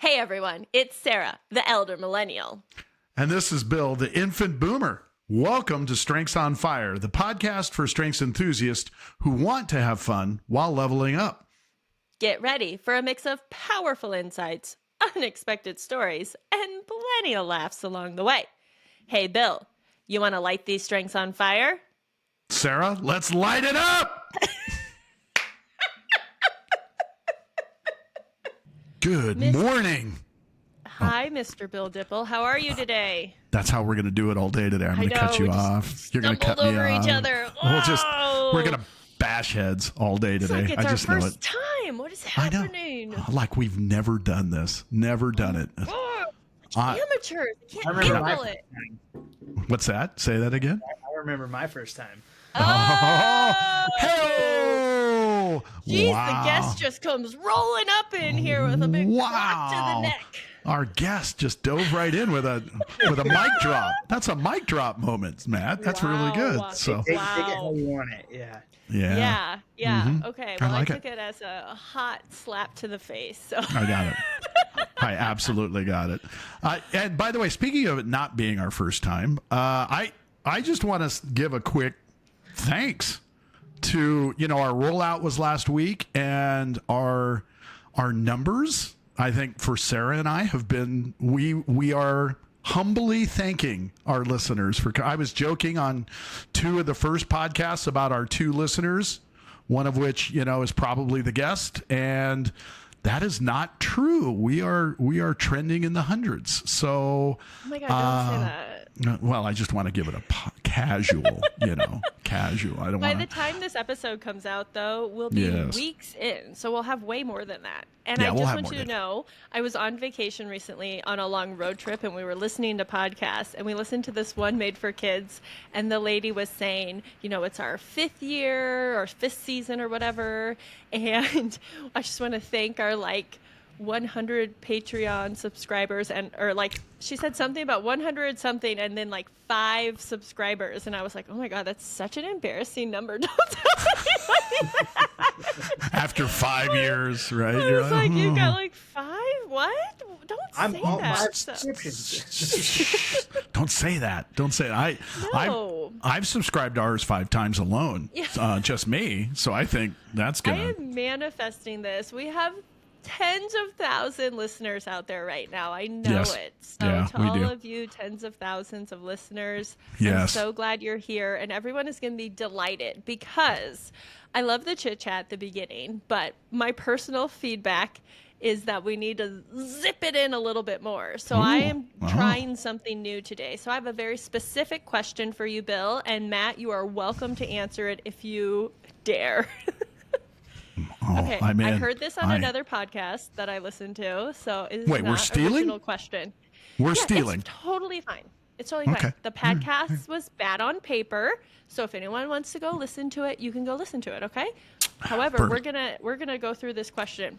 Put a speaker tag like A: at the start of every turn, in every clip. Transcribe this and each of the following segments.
A: Hey everyone, it's Sarah, the elder millennial.
B: And this is Bill, the infant boomer. Welcome to Strengths on Fire, the podcast for strengths enthusiasts who want to have fun while leveling up.
A: Get ready for a mix of powerful insights, unexpected stories, and plenty of laughs along the way. Hey Bill, you want to light these strengths on fire?
B: Sarah, let's light it up! Good morning.
A: Hi, Mr. Bill Dipple. How are you today?
B: That's how we're going to do it all day today. I'm going to cut you off. You're going to cut me
A: over
B: off.
A: Each other.
B: We're going to bash heads all day today.
A: It's
B: I
A: our
B: just know
A: first
B: it.
A: time. What is happening?
B: I know. Like we've never done this. Never done it.
A: Amateurs. Can't handle it.
B: What's that? Say that again.
C: I remember my first time.
A: Oh!
B: Hey!
A: Jeez,
B: Wow.
A: the guest just comes rolling up in here with a big drop to the neck.
B: Our guest just dove right in with a mic drop. That's a mic drop moment, Matt. That's really good. So
C: Take it how you want it. Yeah.
A: Yeah.
B: Mm-hmm.
A: Okay. Well,
B: I
A: took it as a hot slap to the face. So
B: I got it. I absolutely got it. And by the way, speaking of it not being our first time, I just want to give a quick thanks to, our rollout was last week, and our numbers, I think, for Sarah and I have been, we are humbly thanking our listeners for. I was joking on two of the first podcasts about our two listeners, one of which, is probably the guest, and that is not true. We are trending in the hundreds. So,
A: oh my God, don't say that.
B: Well, I just want to give it a casual, casual. I don't want.
A: By the time this episode comes out, though, we'll be weeks in, so we'll have way more than that. And I just want you to know, I was on vacation recently on a long road trip, and we were listening to podcasts, and we listened to this one made for kids, and the lady was saying, it's our 5th year or 5th season or whatever, and I just want to thank our 100 Patreon subscribers, or she said something about 100 something and then 5 subscribers, and I was like, oh my God, that's such an embarrassing number. Don't tell anybody that.
B: After 5 years, right?
A: I was like, you got 5? What? Don't
C: I'm
A: say
C: all
A: that.
C: 5 subscriptions.
B: Don't say that. Don't say it.
A: No.
B: I've subscribed to ours 5 times alone.
A: Yeah.
B: Just me. So I think that's gonna.
A: I am manifesting this. We have tens of thousand listeners out there right now. I know it. So to all of you tens of thousands of listeners, I'm so glad you're here, and everyone is going to be delighted because I love the chit chat at the beginning, but my personal feedback is that we need to zip it in a little bit more. So I am trying something new today. So I have a very specific question for you, Bill, and Matt, you are welcome to answer it if you dare. Okay, I heard this on another podcast that I listened to, so it's not
B: we're stealing?
A: Original question.
B: We're stealing.
A: It's totally fine. It's totally fine. The podcast was bad on paper, so if anyone wants to go listen to it, you can go listen to it. Okay. However, we're gonna go through this question.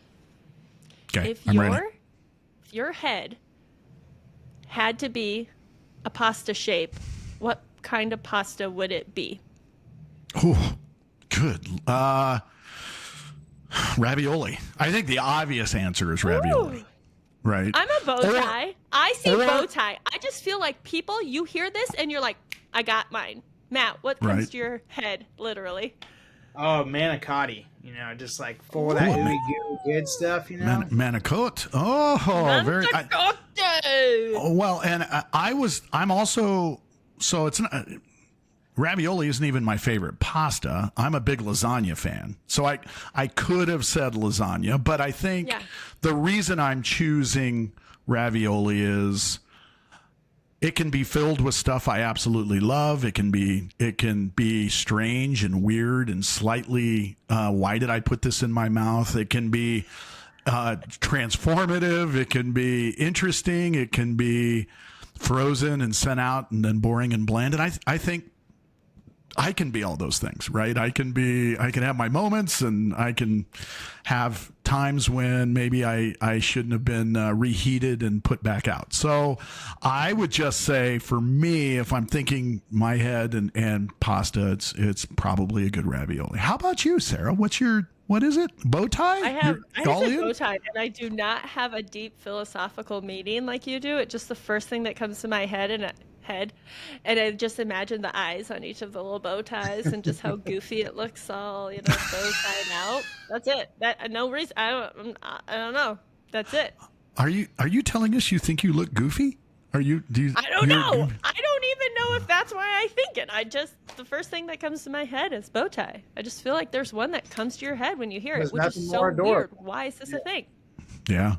B: Okay,
A: if
B: ready.
A: your head had to be a pasta shape, what kind of pasta would it be?
B: Oh, good. Ravioli. I think the obvious answer is ravioli.
A: Ooh.
B: Right?
A: I'm a bow tie. I see bow tie. I just feel like people, you hear this and you're like, I got mine. Matt, what comes to your head, literally?
C: Oh, manicotti. Just full of that ooey gooey good stuff,
B: Manicotti. Oh, very. Well, and I'm also, so it's not. Ravioli isn't even my favorite pasta. I'm a big lasagna fan. So I could have said lasagna, but I think the reason I'm choosing ravioli is it can be filled with stuff I absolutely love. It can be strange and weird and slightly, why did I put this in my mouth? It can be transformative. It can be interesting. It can be frozen and sent out and then boring and bland. And I think I can be all those things, right? I can have my moments, and I can have times when maybe I shouldn't have been reheated and put back out. So I would just say, for me, if I'm thinking my head and pasta, it's probably a good ravioli. How about you, Sarah? What's your What is it? Bow tie?
A: I have a bow tie, and I do not have a deep philosophical meaning like you do. It's just the first thing that comes to my head, and I just imagine the eyes on each of the little bow ties and just how goofy it looks, all bow tied out. That's it. That no reason. I don't know. That's it.
B: Are you telling us you think you look goofy? I don't
A: know. I don't even know if that's why I think it. The first thing that comes to my head is bow tie. I just feel like there's one that comes to your head when you hear it, which is so weird. Why is this a thing?
B: Yeah.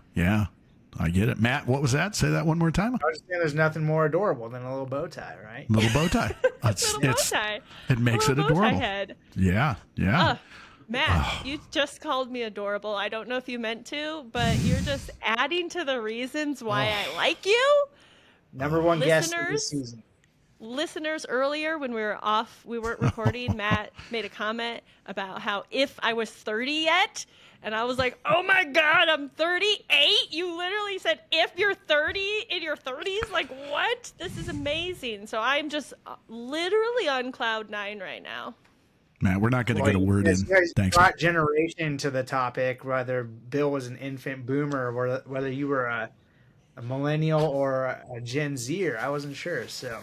B: I get it. Matt, what was that? Say that one more time.
C: I was saying there's nothing more adorable than a little bow tie, right?
B: Little bow tie.
A: Bow tie.
B: It makes it adorable.
A: Head.
B: Yeah.
A: Matt, you just called me adorable. I don't know if you meant to, but you're just adding to the reasons why I like you.
C: Number one guest of this season.
A: Listeners, earlier when we were off, we weren't recording, Matt made a comment about how if I was 30 yet, and I was like, oh my God, I'm 38? You literally said, if you're 30 in your 30s? Like, what? This is amazing. So I'm just literally on cloud 9 right now.
B: Matt, we're not going to get a word in. Thanks.
C: Brought generation to the topic, whether Bill was an infant boomer or whether you were a millennial or a Gen Zer. I wasn't sure, so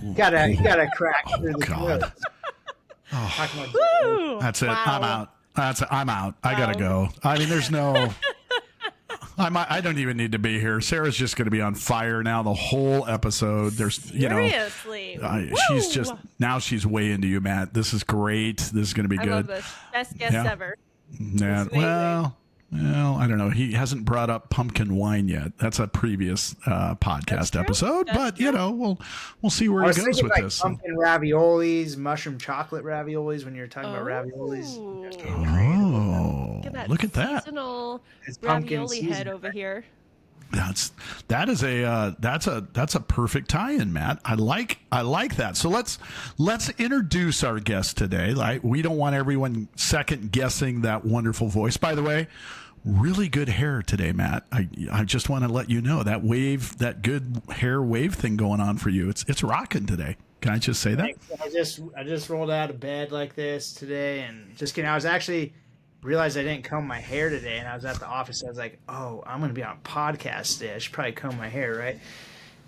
C: you gotta crack through the
B: God. That's it.
A: Wow.
B: I'm out. I gotta go. I mean, there's no. I don't even need to be here. Sarah's just going to be on fire now the whole episode.
A: Seriously.
B: She's way into you, Matt. This is great. This is going to be good.
A: I love this. Best guest ever.
B: Yeah. Well, I don't know. He hasn't brought up pumpkin wine yet. That's a previous podcast episode, but we'll see where he goes with this.
C: Pumpkin raviolis, mushroom chocolate raviolis. When you're talking about raviolis,
B: look at that!
A: Seasonal ravioli head over here.
B: That's a perfect tie-in, Matt. I like that. So let's introduce our guest today. We don't want everyone second guessing that wonderful voice. By the way, really good hair today, Matt. I just want to let you know that good hair wave thing going on for you. It's rocking today. Can I just say that?
C: I just rolled out of bed like this today, and just kidding. I was actually realized I didn't comb my hair today, and I was at the office. I was like, "Oh, I'm going to be on a podcast today. I should probably comb my hair, right?"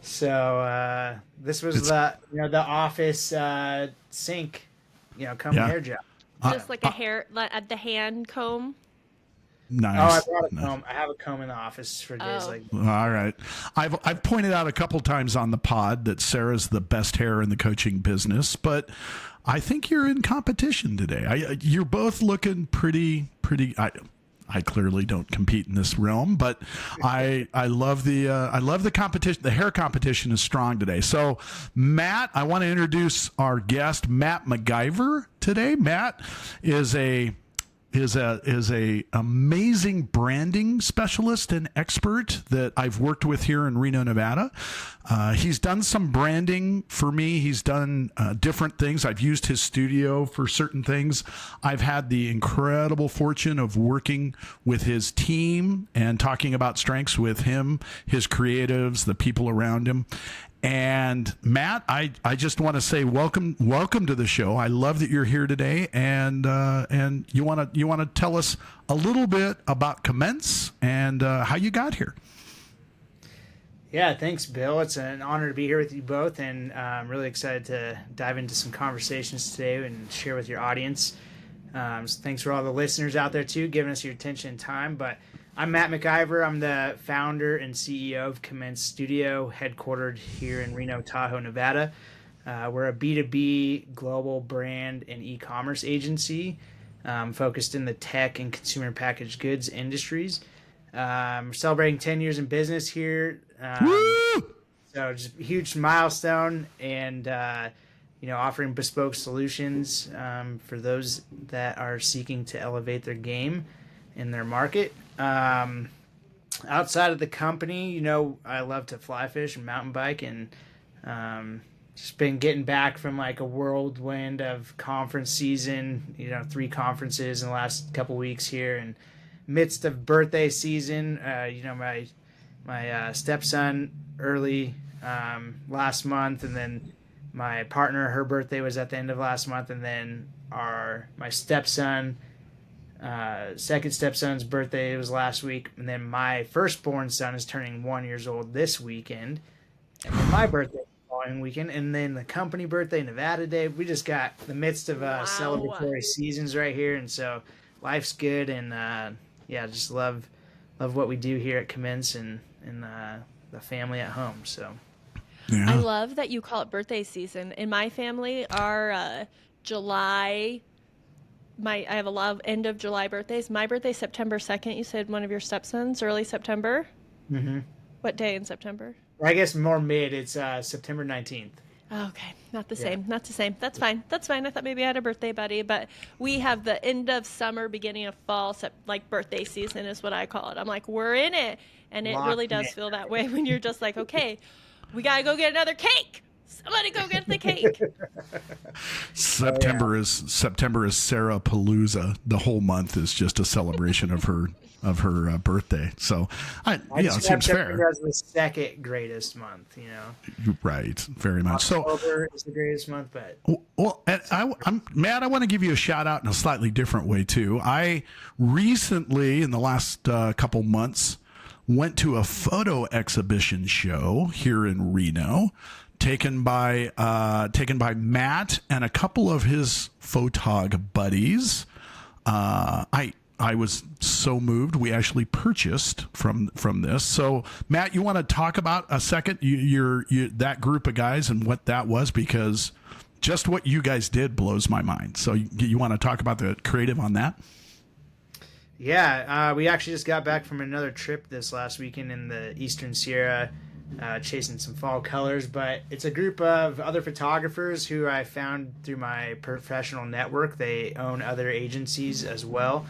C: So this was the office sink, comb hair job.
A: Just like the hand comb.
B: Nice.
C: Oh, I brought a comb. I have a comb in the office for days like.
B: All right, I've pointed out a couple times on the pod that Sarah's the best hair in the coaching business, but I think you're in competition today. You're both looking pretty. I clearly don't compete in this realm, but I love the competition. The hair competition is strong today. So, Matt, I want to introduce our guest, Matt McIver, today. Matt is a amazing branding specialist and expert that I've worked with here in Reno, Nevada. He's done some branding for me. He's done different things. I've used his studio for certain things. I've had the incredible fortune of working with his team and talking about strengths with him, his creatives, the people around him. And Matt, I just want to say welcome to the show. I love that you're here today, and you want to tell us a little bit about Commence and how you got here.
C: Yeah, thanks, Bill. It's an honor to be here with you both, and I'm really excited to dive into some conversations today and share with your audience. So thanks for all the listeners out there too, giving us your attention and time. But I'm Matt McIver. I'm the founder and CEO of Commence Studio, headquartered here in Reno, Tahoe, Nevada. We're a B2B global brand and e-commerce agency focused in the tech and consumer packaged goods industries. We're celebrating 10 years in business here. So just a huge milestone, and offering bespoke solutions for those that are seeking to elevate their game in their market. Outside of the company, I love to fly fish and mountain bike, and just been getting back from like a whirlwind of conference season, 3 conferences in the last couple weeks here, and midst of birthday season. My stepson early last month, and then my partner, her birthday was at the end of last month, and then my stepson Second stepson's birthday was last week, and then my firstborn son is turning 1 year old this weekend, and then my birthday the following weekend, and then the company birthday, Nevada Day. We just got the midst of celebratory seasons right here, and so life's good, and just love what we do here at Commence and the family at home. So
A: I love that you call it birthday season. In my family, our July. I have a lot of end of July birthdays. My birthday's September 2nd. You said one of your stepsons, early September?
C: Mm-hmm.
A: What day in September?
C: I guess more mid. It's September 19th.
A: Oh, okay. Not the same. Not the same. That's fine. That's fine. I thought maybe I had a birthday buddy, but we have the end of summer, beginning of fall, like birthday season is what I call it. I'm like, we're in it. And it really does feel that way when you're just like, okay, we got to go get another cake. Somebody go get the cake.
B: September is Sarah Palooza. The whole month is just a celebration of her birthday. So it seems fair.
C: As the second greatest month,
B: Right, very much.
C: October is the greatest month, but
B: and I'm Matt. I want to give you a shout out in a slightly different way too. I recently, in the last couple months, went to a photo exhibition show here in Reno, taken by Matt and a couple of his photog buddies. I was so moved. We actually purchased from this. So Matt, you want to talk about a second you that group of guys and what that was, because just what you guys did blows my mind. So you want to talk about the creative on that?
C: Yeah, we actually just got back from another trip this last weekend in the Eastern Sierra, chasing some fall colors. But it's a group of other photographers who I found through my professional network. They own other agencies as well.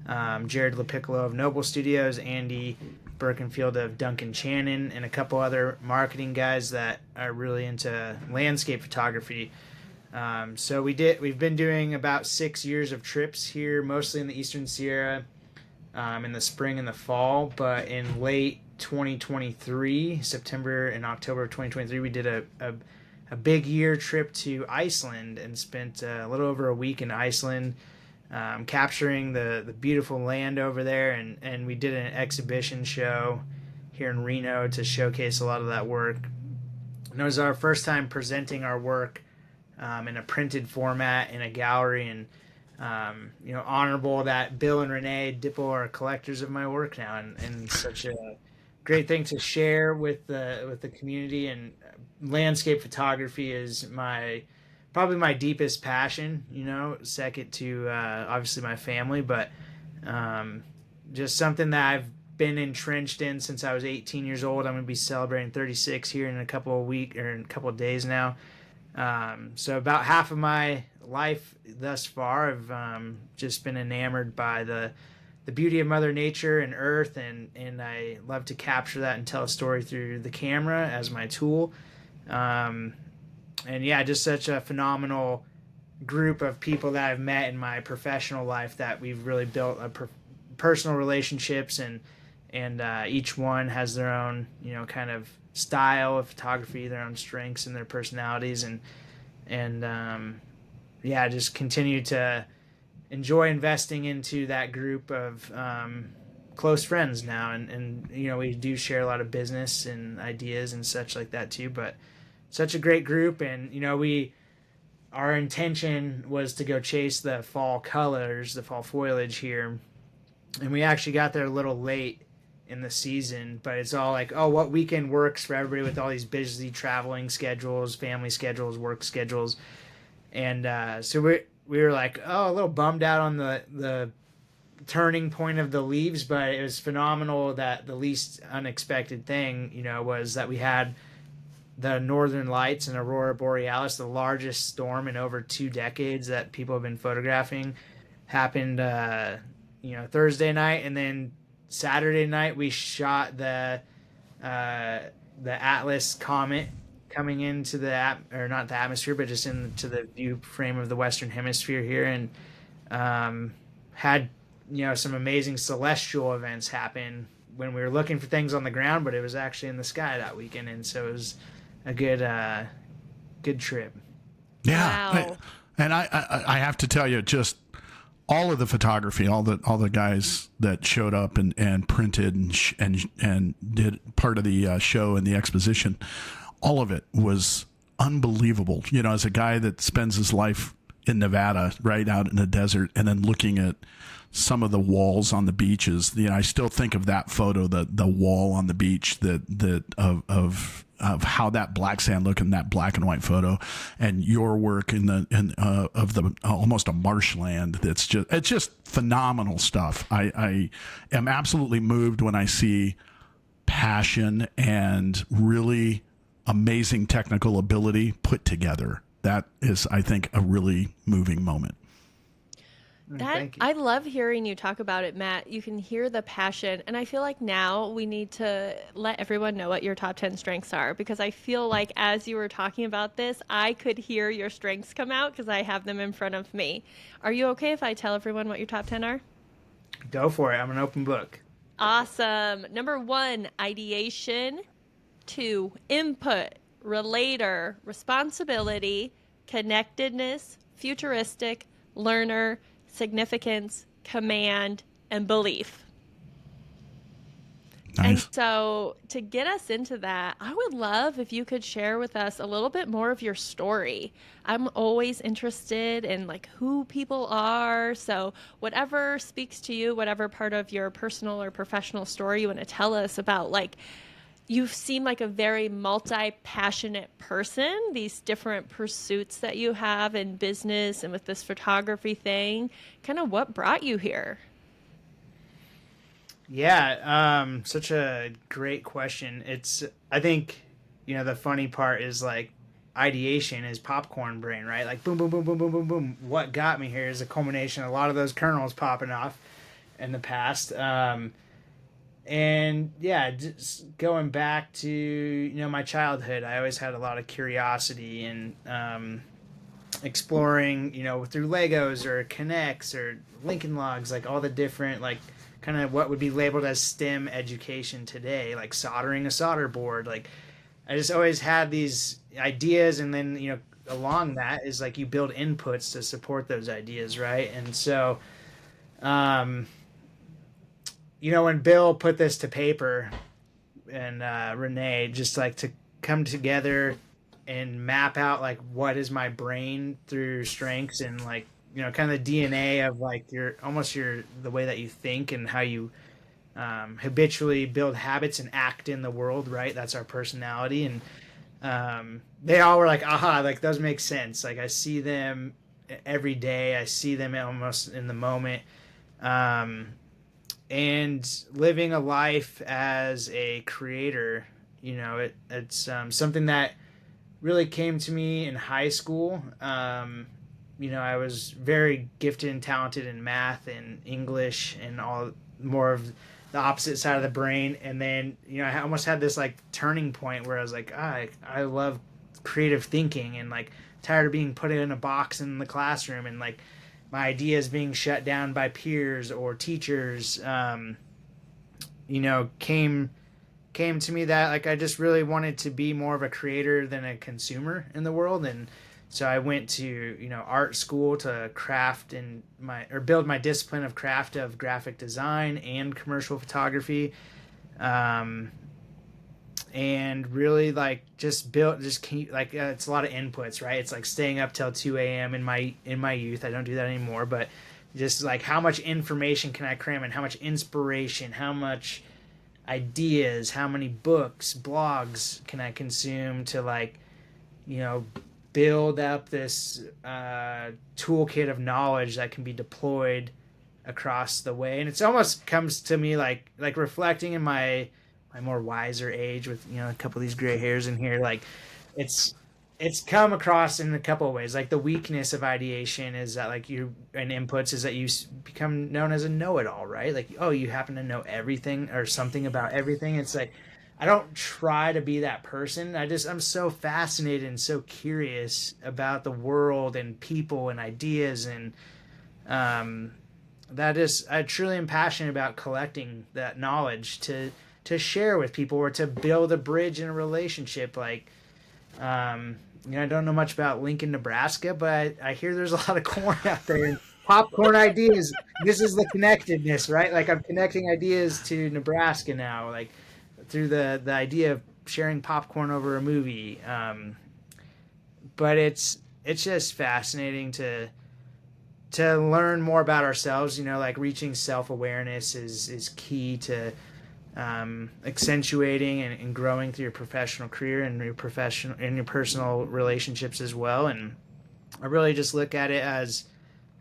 C: Jared LaPiccolo of Noble Studios, Andy Birkenfield of Duncan Channon, and a couple other marketing guys that are really into landscape photography. So we've been doing about 6 years of trips here, mostly in the Eastern Sierra, in the spring and the fall. But in late 2023, September and October of 2023, we did a big year trip to Iceland and spent a little over a week in Iceland, capturing the beautiful land over there. And we did an exhibition show here in Reno to showcase a lot of that work. And it was our first time presenting our work in a printed format in a gallery, and honorable that Bill and Renee Dipple are collectors of my work now, and such a great thing to share with the community. And landscape photography is probably my deepest passion, second to obviously my family, but just something that I've been entrenched in since I was 18 years old. I'm going to be celebrating 36 here in a couple of days now. So about half of my life thus far, I've just been enamored by the beauty of Mother Nature and Earth, and I love to capture that and tell a story through the camera as my tool. And yeah, just such a phenomenal group of people that I've met in my professional life that we've really built personal relationships, and each one has their own, kind of style of photography, their own strengths and their personalities, and just continue to enjoy investing into that group of close friends now, and we do share a lot of business and ideas and such like that too, but such a great group. And our intention was to go chase the fall colors, the fall foliage here, and we actually got there a little late in the season, but it's all like, oh, what weekend works for everybody with all these busy traveling schedules, family schedules, work schedules. And so we were like, oh, a little bummed out on the turning point of the leaves, but it was phenomenal that the least unexpected thing, was that we had the Northern Lights and Aurora Borealis, the largest storm in over 2 decades that people have been photographing, happened Thursday night, and then Saturday night we shot the Atlas comet coming into not the atmosphere, but just into the view frame of the Western Hemisphere here, and had some amazing celestial events happen when we were looking for things on the ground, but it was actually in the sky that weekend, and so it was a good trip.
B: Yeah, wow. And I have to tell you, just all of the photography, all the guys that showed up and printed and did part of the show and the exposition, all of it was unbelievable. You know, as a guy that spends his life in Nevada, right out in the desert, and then looking at some of the walls on the beaches, you know, I still think of that photo, the wall on the beach of how that black sand looked in that black and white photo, and your work of the almost a marshland. It's just phenomenal stuff. I am absolutely moved when I see passion and really amazing technical ability put together. That is, I think, a really moving moment.
A: I love hearing you talk about it, Matt. You can hear the passion. And I feel like now we need to let everyone know what your top 10 strengths are, because I feel like as you were talking about this, I could hear your strengths come out because I have them in front of me. Are you okay if I tell everyone what your top 10 are?
C: Go for it. I'm an open book.
A: Awesome. Number 1, ideation. 2, input. Relator, responsibility. Connectedness, futuristic, learner, significance, command, and belief. Nice. And so to get us into that, I would love if you could share with us a little bit more of your story. I'm always interested in like who people are. So whatever speaks to you, whatever part of your personal or professional story you want to tell us about, like, you seem like a very multi-passionate person, these different pursuits that you have in business and with this photography thing. Kind of what brought you here?
C: Yeah, such a great question. I think, the funny part is like ideation is popcorn brain, right? Like boom, boom, boom, boom, boom, boom, boom. What got me here is a culmination of a lot of those kernels popping off in the past. And yeah, just going back to, my childhood, I always had a lot of curiosity and exploring, through Legos or Connects or Lincoln Logs, like all the different, like kind of what would be labeled as STEM education today, like soldering a solder board. Like I just always had these ideas, and then, along that is like you build inputs to support those ideas, right? And so, when Bill put this to paper and Renee, just like to come together and map out like what is my brain through strengths and like, kind of the DNA of like the way that you think and how you habitually build habits and act in the world, right? That's our personality. And they all were like, aha, like those make sense. Like I see them every day. I see them almost in the moment. And living a life as a creator, it's something that really came to me in high school. I was very gifted and talented in math and English and all, more of the opposite side of the brain. And then, I almost had this like turning point where I was like, I love creative thinking, and like tired of being put in a box in the classroom and like my ideas being shut down by peers or teachers, came to me that like I just really wanted to be more of a creator than a consumer in the world. And so I went to, art school to craft build my discipline of craft of graphic design and commercial photography. And really like just keep like it's a lot of inputs, right? It's like staying up till 2 a.m. in my youth. I don't do that anymore, but just like how much information can I cram in, how much inspiration, how much ideas, how many books, blogs can I consume to like, build up this toolkit of knowledge that can be deployed across the way. And it's almost comes to me like reflecting in my more wiser age with a couple of these gray hairs in here, like it's come across in a couple of ways. Like the weakness of ideation is that like inputs is that you become known as a know-it-all, right? Like, oh, you happen to know everything or something about everything. It's like I don't try to be that person. I'm so fascinated and so curious about the world and people and ideas, and I'm truly am passionate about collecting that knowledge to share with people or to build a bridge in a relationship. Like, I don't know much about Lincoln, Nebraska, but I hear there's a lot of corn out there popcorn ideas. This is the connectedness, right? Like I'm connecting ideas to Nebraska now, like through the idea of sharing popcorn over a movie. But it's just fascinating to learn more about ourselves. Like reaching self-awareness is key to accentuating and growing through your professional career and your personal relationships as well. And I really just look at it as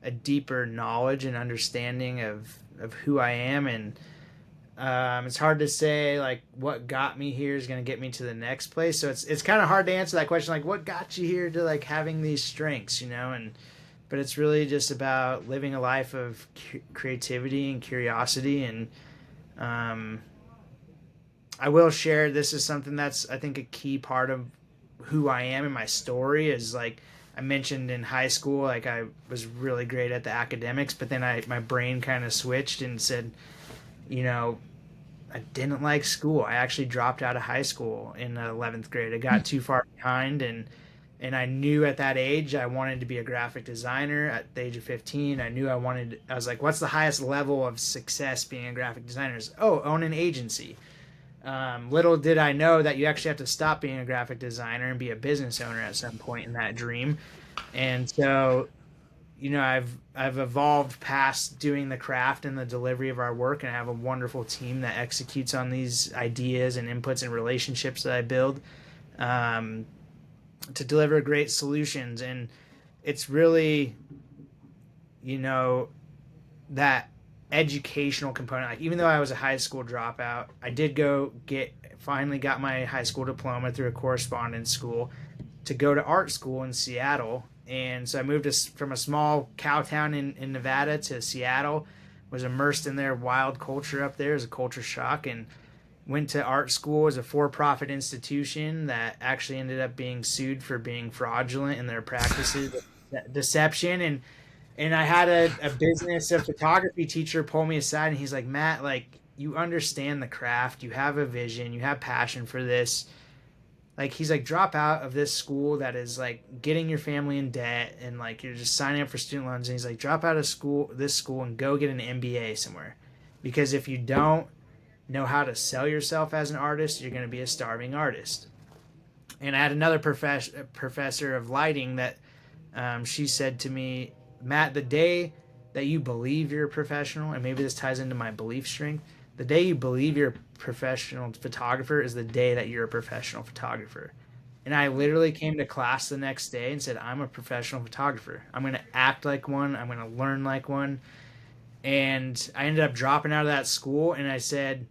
C: a deeper knowledge and understanding of who I am. And it's hard to say like what got me here is going to get me to the next place. So it's kind of hard to answer that question. Like what got you here to like having these strengths, but it's really just about living a life of creativity and curiosity. And I will share, this is something that's, I think, a key part of who I am and my story is like, I mentioned in high school, like I was really great at the academics, but then my brain kind of switched and said, I didn't like school. I actually dropped out of high school in 11th grade. I got too far behind, and I knew at that age I wanted to be a graphic designer. At the age of 15, I was like, what's the highest level of success being a graphic designer? Own an agency. Little did I know that you actually have to stop being a graphic designer and be a business owner at some point in that dream. And so, I've evolved past doing the craft and the delivery of our work, and I have a wonderful team that executes on these ideas and inputs and relationships that I build to deliver great solutions. And it's really, that educational component. Like even though I was a high school dropout, I did finally got my high school diploma through a correspondence school to go to art school in Seattle. And so I moved from a small cow town in Nevada to Seattle, was immersed in their wild culture up there as a culture shock, and went to art school as a for-profit institution that actually ended up being sued for being fraudulent in their practices, deception. And I had a business, a photography teacher pull me aside, and he's like, Matt, like, you understand the craft, you have a vision, you have passion for this. Like, he's like, drop out of this school that is like getting your family in debt, and like you're just signing up for student loans. And he's like, drop out of this school and go get an MBA somewhere, because if you don't know how to sell yourself as an artist, you're going to be a starving artist. And I had another professor of lighting that she said to me, Matt, the day that you believe you're a professional, and maybe this ties into my belief strength, the day you believe you're a professional photographer is the day that you're a professional photographer. And I literally came to class the next day and said, I'm a professional photographer. I'm going to act like one. I'm going to learn like one. And I ended up dropping out of that school. And I said,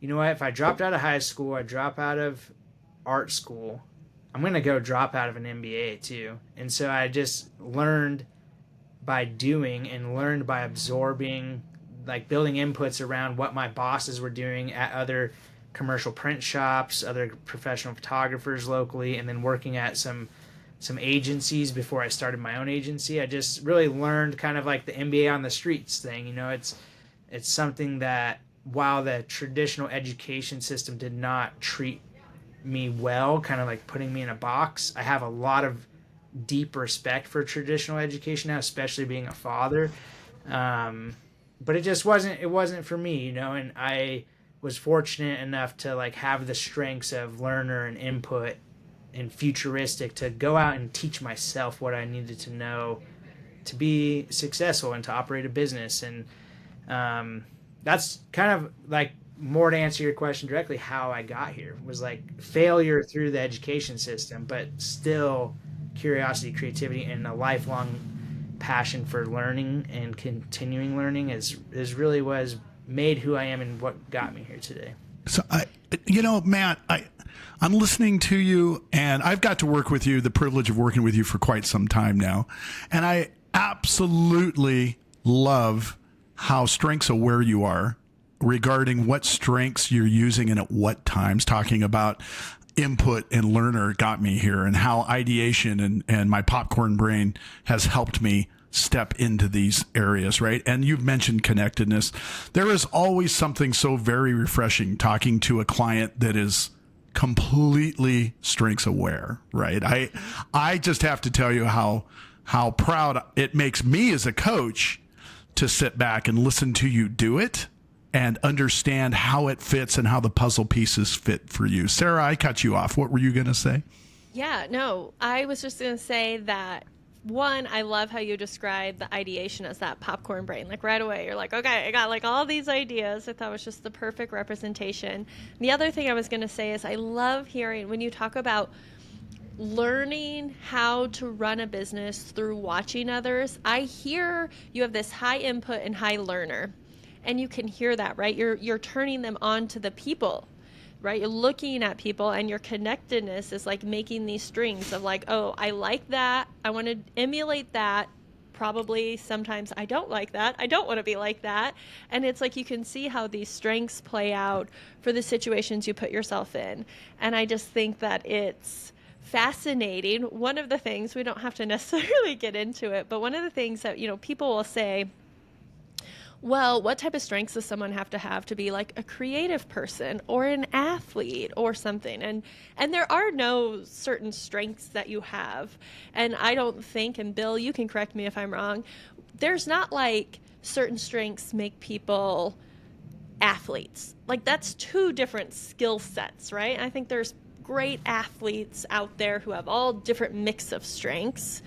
C: you know what? If I dropped out of high school, I drop out of art school, I'm going to go drop out of an MBA too. And so I just learned by doing and learned by absorbing, like building inputs around what my bosses were doing at other commercial print shops, other professional photographers locally, and then working at some agencies before I started my own agency. I just really learned kind of like the MBA on the streets thing. It's something that while the traditional education system did not treat me well, kind of like putting me in a box, I have a lot of deep respect for traditional education now, especially being a father. But it wasn't for me, and I was fortunate enough to like have the strengths of learner and input and futuristic to go out and teach myself what I needed to know to be successful and to operate a business. And that's kind of like, more to answer your question directly, how I got here was like failure through the education system, but still curiosity, creativity, and a lifelong passion for learning and continuing learning is really was made who I am and what got me here today.
B: So Matt, I'm listening to you, and I've got to work with you, the privilege of working with you for quite some time now. And I absolutely love how strengths aware you are regarding what strengths you're using and at what times. Talking about input and learner got me here, and how ideation and my popcorn brain has helped me step into these areas, right? And you've mentioned connectedness. There is always something so very refreshing talking to a client that is completely strengths aware, right? I just have to tell you how how proud it makes me as a coach to sit back and listen to you do it and understand how it fits and how the puzzle pieces fit for you. Sarah, I cut you off. What were you going to say?
A: Yeah, no, I was just going to say that, one, I love how you describe the ideation as that popcorn brain. Like right away, you're like, okay, I got like all these ideas. I thought it was just the perfect representation. The other thing I was going to say is I love hearing when you talk about learning how to run a business through watching others. I hear you have this high input and high learner, and you can hear that, right? You're turning them on to the people, right? You're looking at people, and your connectedness is like making these strings of like, oh, I like that. I want to emulate that. Probably sometimes I don't like that. I don't want to be like that. And it's like you can see how these strengths play out for the situations you put yourself in. And I just think that it's fascinating. One of the things, we don't have to necessarily get into it, but one of the things that, people will say, well, what type of strengths does someone have to be like a creative person or an athlete or something? And there are no certain strengths that you have. And I don't think, and Bill, you can correct me if I'm wrong, there's not like certain strengths make people athletes. Like that's two different skill sets, right? I think there's great athletes out there who have all different mix of strengths.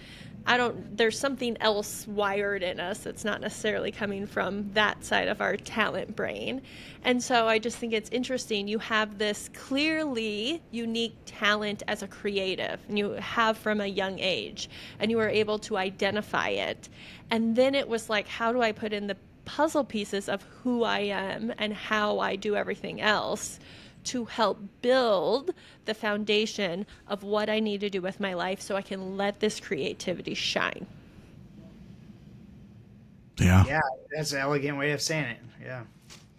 A: There's something else wired in us that's not necessarily coming from that side of our talent brain. And so I just think it's interesting. You have this clearly unique talent as a creative, and you have from a young age, and you were able to identify it. And then it was like, how do I put in the puzzle pieces of who I am and how I do everything else to help build the foundation of what I need to do with my life so I can let this creativity shine.
B: Yeah.
C: Yeah, that's an elegant way of saying it. Yeah.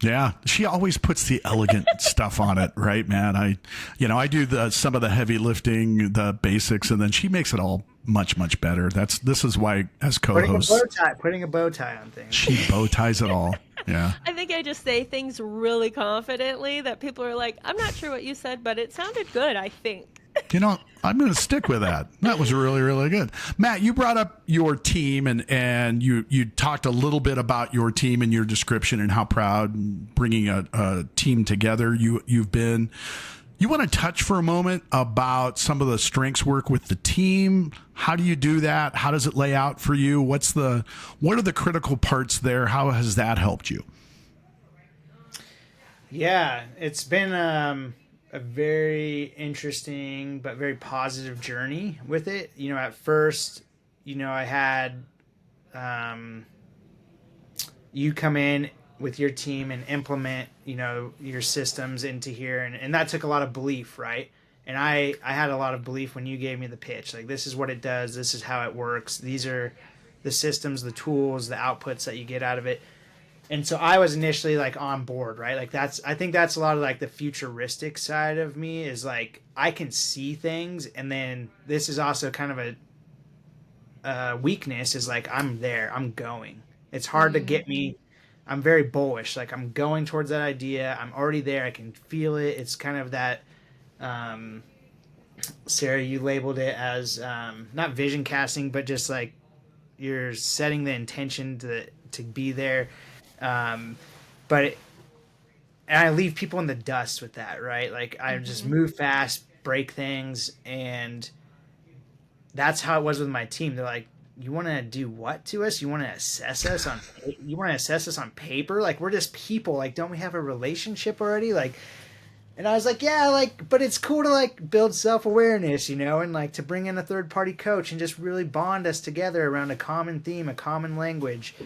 B: Yeah, she always puts the elegant stuff on it, right, man? I do some of the heavy lifting, the basics, and then she makes it all much better. This is why, as co-host,
C: putting a bow tie on things.
B: She bow ties it all. Yeah.
A: I think I just say things really confidently that people are like, I'm not sure what you said, but it sounded good, I think.
B: I'm going to stick with that. That was really, really good. Matt, you brought up your team and you talked a little bit about your team and your description and how proud bringing a team together you've been. You want to touch for a moment about some of the strengths work with the team? How do you do that? How does it lay out for you? What are the critical parts there? How has that helped you?
C: Yeah, it's been a very interesting but very positive journey with it. At first, I had you come in with your team and implement, your systems into here. And that took a lot of belief, right? And I had a lot of belief when you gave me the pitch. Like, this is what it does. This is how it works. These are the systems, the tools, the outputs that you get out of it. And so I was initially like on board, right? Like I think that's a lot of like the futuristic side of me is like, I can see things. And then this is also kind of a weakness is like, I'm there, I'm going. It's hard to get me. I'm very bullish. Like I'm going towards that idea. I'm already there. I can feel it. It's kind of that, Sarah, you labeled it as, not vision casting, but just like you're setting the intention to be there. And I leave people in the dust with that, right? Like I just move fast, break things. And that's how it was with my team. They're like, you want to do what to us? You want to assess us on paper? Like we're just people. Like, don't we have a relationship already? Like, and I was like, yeah, like, but it's cool to like build self-awareness, and like to bring in a third party coach and just really bond us together around a common theme, a common language.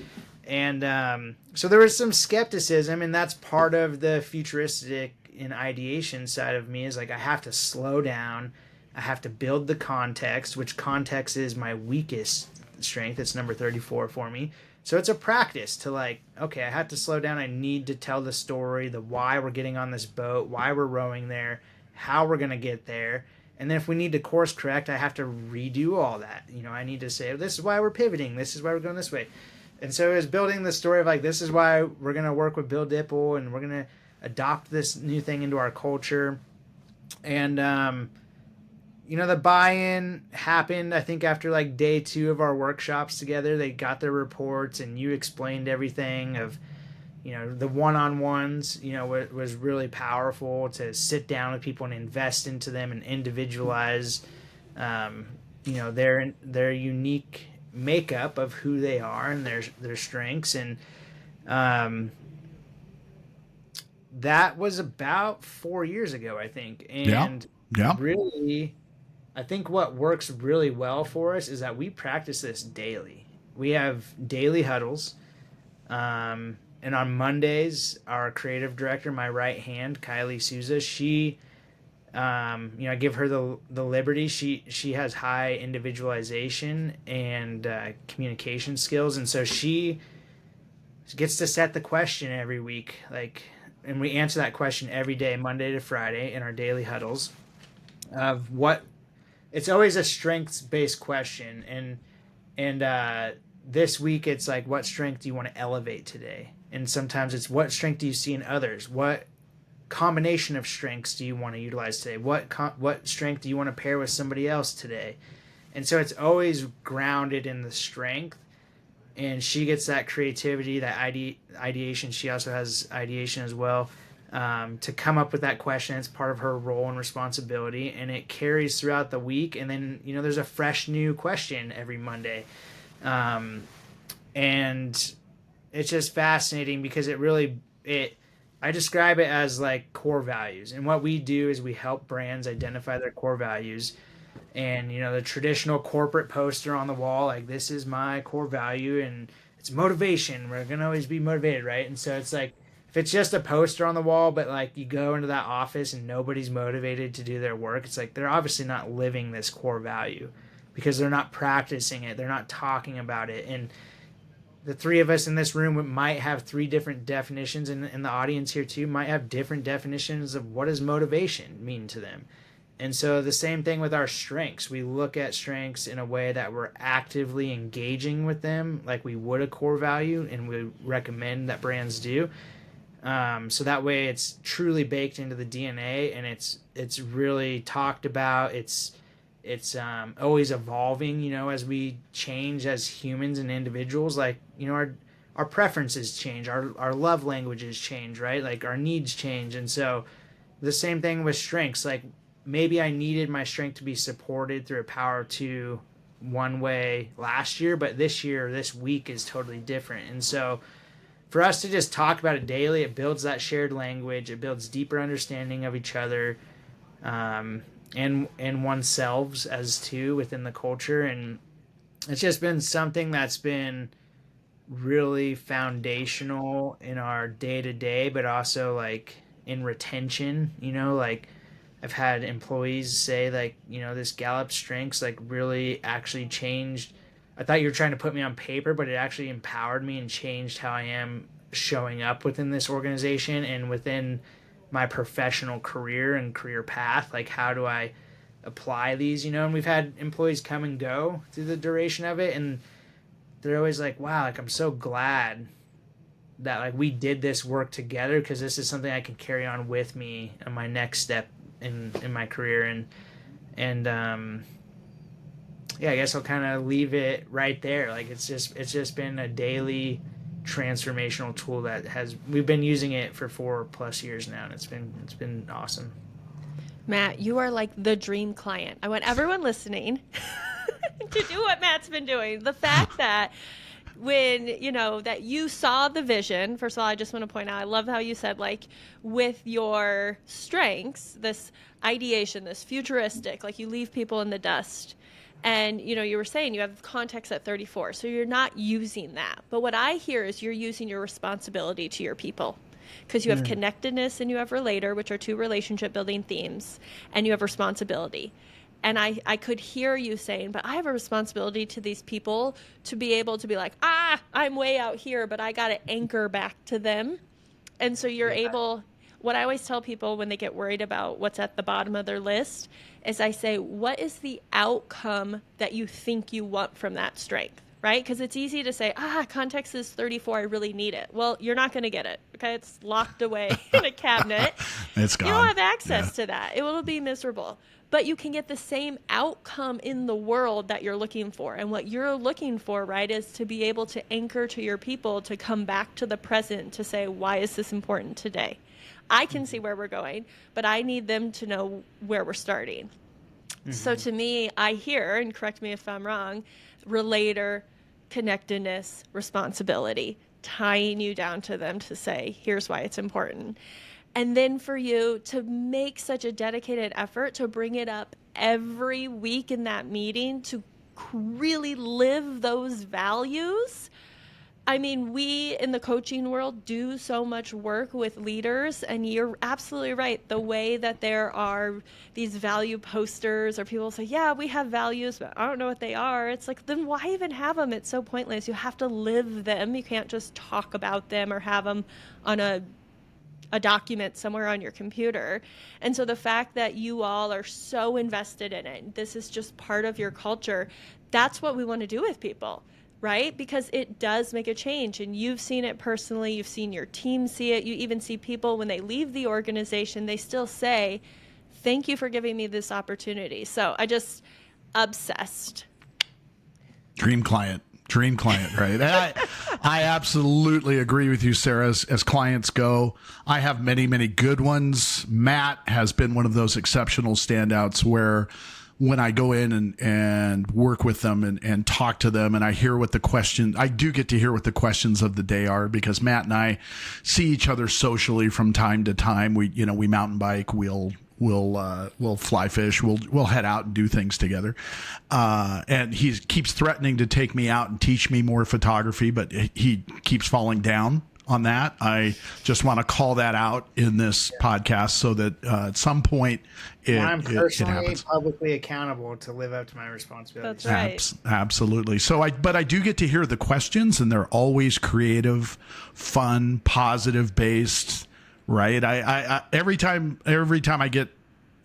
C: And so there was some skepticism, and that's part of the futuristic and ideation side of me is like, I have to slow down. I have to build the context, which context is my weakest strength. It's number 34 for me. So it's a practice to like, okay, I have to slow down. I need to tell the story, the why we're getting on this boat, why we're rowing there, how we're going to get there. And then if we need to course correct, I have to redo all that. I need to say, oh, this is why we're pivoting. This is why we're going this way. And so it was building the story of like, this is why we're going to work with Bill Dipple and we're going to adopt this new thing into our culture. And, the buy-in happened, I think, after like day 2 of our workshops together. They got their reports and you explained everything of, the one-on-ones, was really powerful to sit down with people and invest into them and individualize, their unique makeup of who they are and their strengths. And that was about 4 years ago, I think. And really, I think what works really well for us is that we practice this daily. We have daily huddles. And on Mondays, our creative director, my right hand, Kylie Souza, she, I give her the liberty. She has high individualization and communication skills. And so she gets to set the question every week. And we answer that question every day, Monday to Friday, in our daily huddles of what. It's always a strengths-based question, and this week it's like, what strength do you want to elevate today? And sometimes it's, what strength do you see in others? What combination of strengths do you want to utilize today? What strength do you want to pair with somebody else today? And so it's always grounded in the strength. And she gets that creativity, that ideation. She also has ideation as well, to come up with that question. It's part of her role and responsibility, and it carries throughout the week. And then, there's a fresh new question every Monday. And it's just fascinating because I describe it as like core values. And what we do is we help brands identify their core values. And, the traditional corporate poster on the wall, like, this is my core value, and it's motivation. We're going to always be motivated, right? And so it's like, if it's just a poster on the wall, but like you go into that office and nobody's motivated to do their work, it's like they're obviously not living this core value because they're not practicing it. They're not talking about it. And the 3 of us in this room might have 3 different definitions, and the audience here too might have different definitions of what does motivation mean to them. And so the same thing with our strengths. We look at strengths in a way that we're actively engaging with them like we would a core value, and we recommend that brands do. So that way it's truly baked into the DNA, and it's really talked about. It's always evolving, as we change as humans and individuals. Like, our preferences change, our love languages change, right? Like, our needs change. And so the same thing with strengths. Like, maybe I needed my strength to be supported through a Power of 2 one way last year, but this week is totally different. And so for us to just talk about it daily, it builds that shared language. It builds deeper understanding of each other, and oneself as too within the culture. And it's just been something that's been really foundational in our day-to-day, but also like in retention. Like, I've had employees say, like, this Gallup strengths like really actually changed. I thought you were trying to put me on paper, but it actually empowered me and changed how I am showing up within this organization and within my professional career and career path. Like, how do I apply these, And we've had employees come and go through the duration of it, and they're always like, wow, like, I'm so glad that like we did this work together, because this is something I can carry on with me in my next step in my career. And I guess I'll kind of leave it right there. Like, it's just been a daily transformational tool that we've been using it for 4+ years now, and it's been awesome.
A: Matt, you are like the dream client. I want everyone listening to do what Matt's been doing. The fact that when, that you saw the vision, first of all, I just want to point out, I love how you said, like, with your strengths, this ideation, this futuristic, like, you leave people in the dust. And, you were saying you have context at 34, so you're not using that. But what I hear is you're using your responsibility to your people, because you have connectedness and you have relator, which are 2 relationship building themes, and you have responsibility. And I could hear you saying, but I have a responsibility to these people to be able to be like, I'm way out here, but I got to anchor back to them. And so you're able, what I always tell people when they get worried about what's at the bottom of their list is I say, what is the outcome that you think you want from that strength? right? Because it's easy to say, context is 34, I really need it. Well, you're not going to get it, okay? It's locked away in a cabinet.
B: It's gone.
A: You don't have access to that. It will be miserable. But you can get the same outcome in the world that you're looking for. And what you're looking for, right, is to be able to anchor to your people, to come back to the present, to say, why is this important today? I can see where we're going, but I need them to know where we're starting. So to me, I hear, and correct me if I'm wrong, Relator, Connectedness, responsibility, tying you down to them to say, here's why it's important. And then for you to make such a dedicated effort to bring it up every week in that meeting, to really live those values. I mean, we in the coaching world do so much work with leaders, and you're absolutely right. The way that there are these value posters, or people say, yeah, we have values, but I don't know what they are. It's like, then why even have them? It's so pointless. You have to live them. You can't just talk about them or have them on a document somewhere on your computer. And so the fact that you all are so invested in it, this is just part of your culture, that's what we want to do with people. Right? Because it does make a change, and you've seen it personally. You've seen your team see it. You even see people when they leave the organization, they still say, thank you for giving me this opportunity. So I just obsessed.
B: Dream client, right? I absolutely agree with you, Sarah. As clients go, I have many, many good ones. Matt has been one of those exceptional standouts where when I go in and work with them and talk to them, and I hear what the questions, I do get to hear what the questions of the day are, because Matt and I see each other socially from time to time. We mountain bike, we'll fly fish, we'll head out and do things together. And he keeps threatening to take me out and teach me more photography, but he keeps falling down on that. I just want to call that out in this podcast so that at some point
C: I'm personally
B: happens.
C: Publicly accountable to live up to my responsibilities.
A: That's right.
B: Absolutely. So but I do get to hear the questions, and they're always creative, fun, positive based, right? I every time I get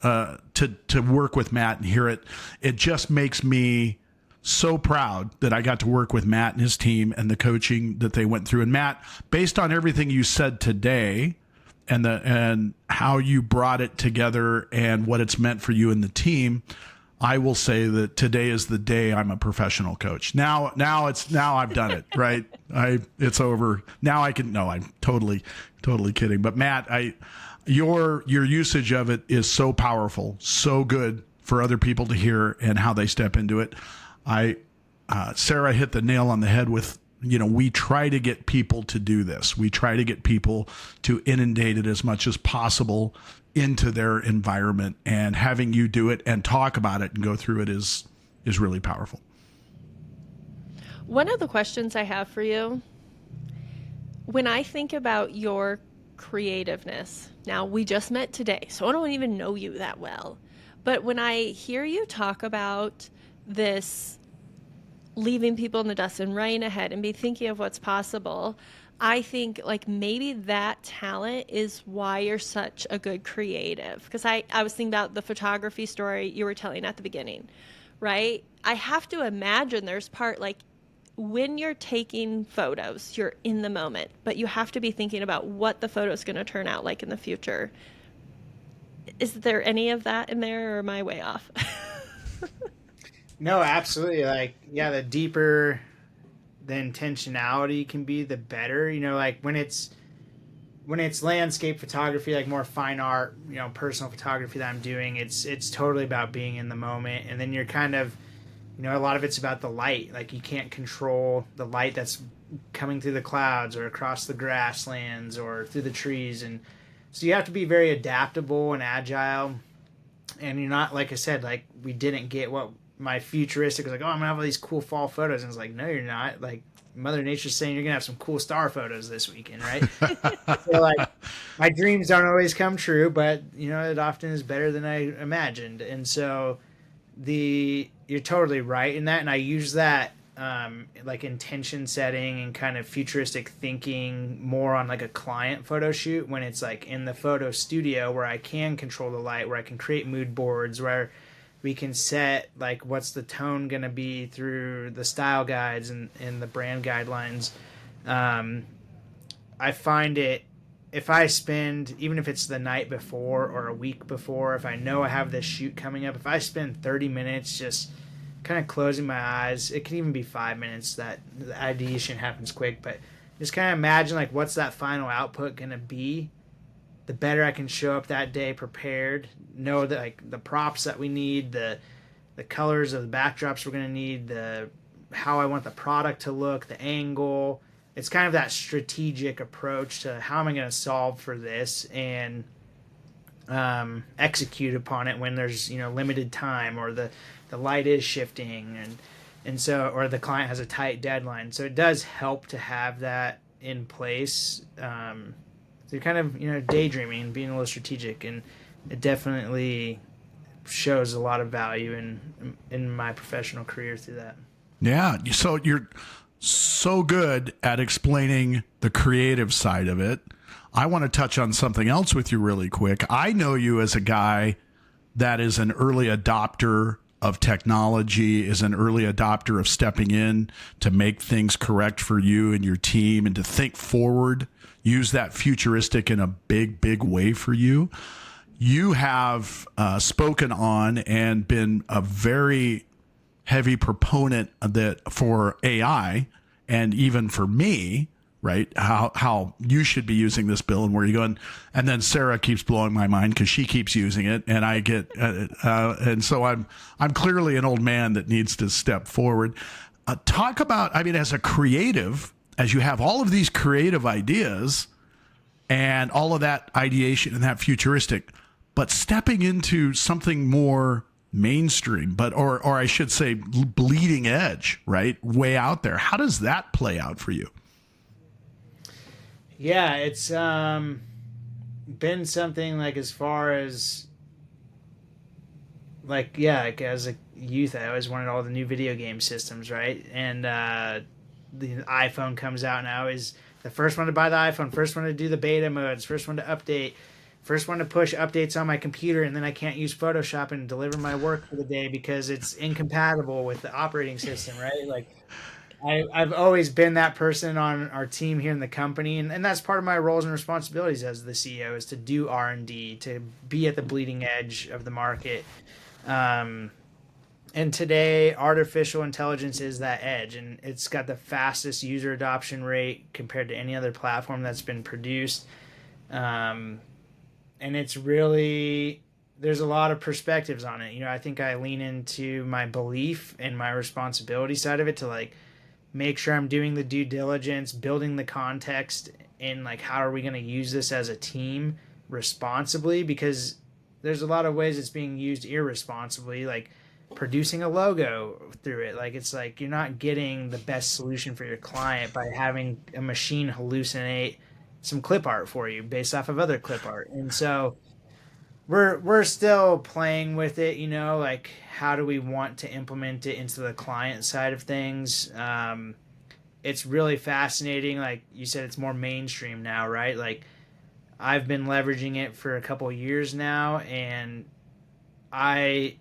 B: to work with Matt and hear it, it just makes me so proud that I got to work with Matt and his team and the coaching that they went through. And Matt, based on everything you said today and how you brought it together and what it's meant for you and the team, I will say that today is the day I'm a professional coach. Now I've done it, right? It's over. Now I can, no, I'm totally kidding. But Matt, your usage of it is so powerful, so good for other people to hear and how they step into it. Sarah hit the nail on the head with, we try to get people to do this. We try to get people to inundate it as much as possible into their environment, and having you do it and talk about it and go through it is really powerful.
A: One of the questions I have for you, when I think about your creativeness, now we just met today, so I don't even know you that well, but when I hear you talk about this leaving people in the dust and running ahead and be thinking of what's possible, I think like maybe that talent is why you're such a good creative. Because I was thinking about the photography story you were telling at the beginning, right? I have to imagine there's part like when you're taking photos, you're in the moment, but you have to be thinking about what the photo is going to turn out like in the future. Is there any of that in there, or am I way off?
C: No, absolutely. Like, yeah, the deeper the intentionality can be, the better. Like when it's landscape photography, like more fine art, personal photography that I'm doing, it's totally about being in the moment. And then you're kind of, a lot of it's about the light. Like you can't control the light that's coming through the clouds or across the grasslands or through the trees. And so you have to be very adaptable and agile. And you're not, like I said, like we didn't get what my futuristic was like, oh, I'm gonna have all these cool fall photos, and it's like, no, you're not. Like Mother Nature's saying you're gonna have some cool star photos this weekend, right? So like my dreams don't always come true, but it often is better than I imagined. And so you're totally right in that, and I use that like intention setting and kind of futuristic thinking more on like a client photo shoot, when it's like in the photo studio where I can control the light, where I can create mood boards, where we can set like what's the tone going to be through the style guides and the brand guidelines. I find it, if I spend, even if it's the night before or a week before, if I know I have this shoot coming up, if I spend 30 minutes just kind of closing my eyes, it can even be 5 minutes, that the ideation happens quick, but just kind of imagine like what's that final output going to be, the better I can show up that day prepared, know that like the props that we need, the colors of the backdrops we're going to need, how I want the product to look, the angle. It's kind of that strategic approach to how am I going to solve for this and execute upon it when there's limited time, or the light is shifting, and so, or the client has a tight deadline. So it does help to have that in place. So kind of daydreaming and being a little strategic, and it definitely shows a lot of value in my professional career through that.
B: Yeah, so you're so good at explaining the creative side of it. I want to touch on something else with you really quick. I know you as a guy that is an early adopter of technology, is an early adopter of stepping in to make things correct for you and your team, and to think forward, use that futuristic in a big, big way for you. You have spoken on and been a very heavy proponent of that for AI, and even for me, right? How you should be using this, Bill, and where you going. And then Sarah keeps blowing my mind because she keeps using it, and I get and so I'm clearly an old man that needs to step forward. Talk about, I mean, as a creative, as you have all of these creative ideas and all of that ideation and that futuristic, but stepping into something more mainstream, but or I should say bleeding edge, right? Way out there. How does that play out for you?
C: Yeah, it's been something like, as far as like as a youth, I always wanted all the new video game systems, right? And the iPhone comes out, and I was the first one to buy the iPhone, first one to do the beta modes, first one to update, first one to push updates on my computer, and then I can't use Photoshop and deliver my work for the day because it's incompatible with the operating system, right? Like, I've always been that person on our team here in the company, and that's part of my roles and responsibilities as the CEO, is to do R&D, to be at the bleeding edge of the market. And today, artificial intelligence is that edge, and it's got the fastest user adoption rate compared to any other platform that's been produced. And it's really, there's a lot of perspectives on it. I think I lean into my belief and my responsibility side of it to like make sure I'm doing the due diligence, building the context, and like how are we going to use this as a team responsibly, because there's a lot of ways it's being used irresponsibly, like producing a logo through it. Like, it's like you're not getting the best solution for your client by having a machine hallucinate some clip art for you based off of other clip art. And so we're still playing with it, like how do we want to implement it into the client side of things. It's really fascinating. Like you said, it's more mainstream now, right? Like, I've been leveraging it for a couple of years now, and I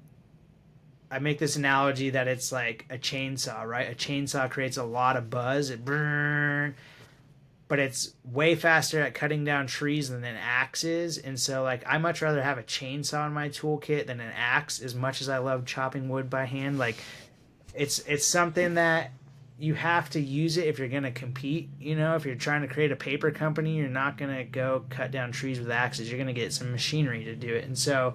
C: make this analogy that it's like a chainsaw, right? A chainsaw creates a lot of buzz, it burn, but it's way faster at cutting down trees than an axe is. And so like, I much rather have a chainsaw in my toolkit than an axe, as much as I love chopping wood by hand. Like, it's something that you have to use it if you're going to compete. If you're trying to create a paper company, you're not going to go cut down trees with axes. You're going to get some machinery to do it. And so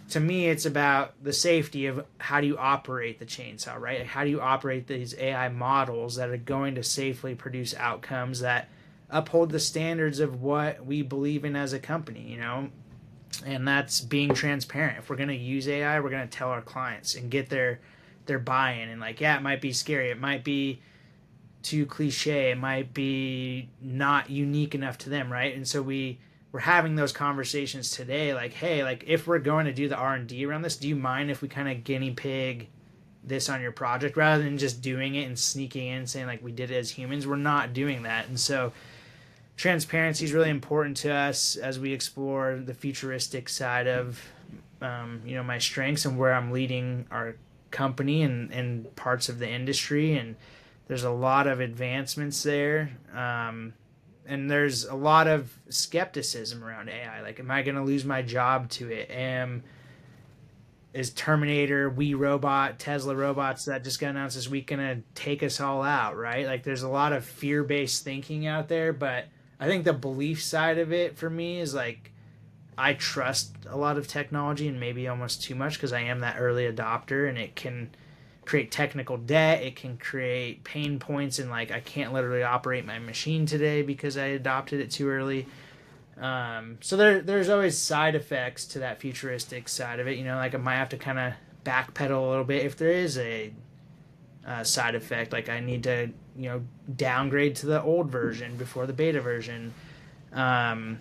C: to me, it's about the safety of how do you operate the chainsaw, right? How do you operate these AI models that are going to safely produce outcomes that uphold the standards of what we believe in as a company, And that's being transparent. If we're going to use AI, we're going to tell our clients and get their buy-in. And like, yeah, it might be scary. It might be too cliche. It might be not unique enough to them, right? And so we're having those conversations today, like, hey, like if we're going to do the R&D around this, do you mind if we kind of guinea pig this on your project, rather than just doing it and sneaking in saying like we did it as humans? We're not doing that. And so transparency is really important to us as we explore the futuristic side of my strengths and where I'm leading our company and parts of the industry. And there's a lot of advancements there. And there's a lot of skepticism around AI. Like, am I going to lose my job to it? Is Terminator, We Robot, Tesla robots that just got announced this week going to take us all out, right? Like, there's a lot of fear-based thinking out there, but I think the belief side of it for me is like, I trust a lot of technology, and maybe almost too much because I am that early adopter, and it can create technical debt. It can create pain points, and like, I can't literally operate my machine today because I adopted it too early. So there's always side effects to that futuristic side of it. Like, I might have to kind of backpedal a little bit if there is a side effect. Like, I need to, downgrade to the old version before the beta version. And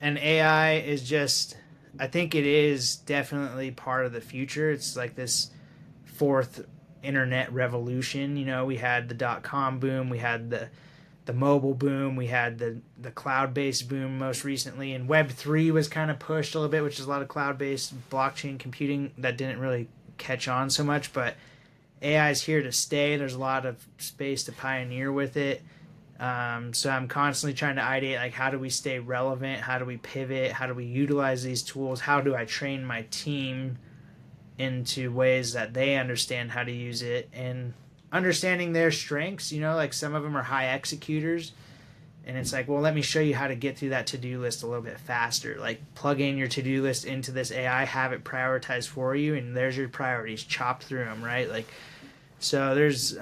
C: AI is just, I think it is definitely part of the future. It's like this fourth internet revolution. We had the .com boom, we had the mobile boom, we had the cloud-based boom most recently, and Web3 was kind of pushed a little bit, which is a lot of cloud-based blockchain computing that didn't really catch on so much, but AI is here to stay. There's a lot of space to pioneer with it. So I'm constantly trying to ideate, like, how do we stay relevant? How do we pivot? How do we utilize these tools? How do I train my team into ways that they understand how to use it, and understanding their strengths? Like, some of them are high executors, and it's like, well, let me show you how to get through that to-do list a little bit faster. Like, plug in your to-do list into this AI, have it prioritized for you, and there's your priorities, chop through them, right? Like, so there's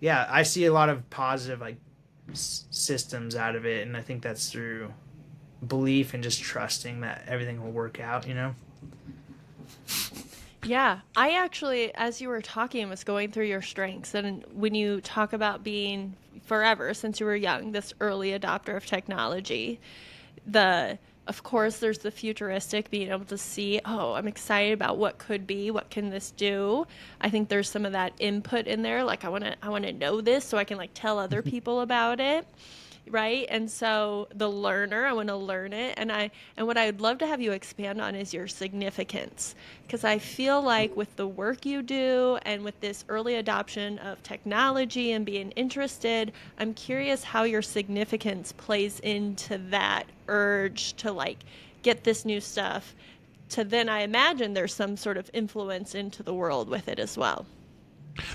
C: I see a lot of positive, like, systems out of it, and I think that's through belief and just trusting that everything will work out.
A: Yeah, I actually, as you were talking, was going through your strengths. And when you talk about being forever, since you were young, this early adopter of technology, of course, there's the futuristic, being able to see, oh, I'm excited about what could be, what can this do? I think there's some of that input in there. Like, I want to know this so I can, like, tell other people about it. Right. And so the learner, I want to learn it. And what I'd love to have you expand on is your significance, because I feel like with the work you do and with this early adoption of technology and being interested, I'm curious how your significance plays into that urge to, like, get this new stuff, to then I imagine there's some sort of influence into the world with it as well.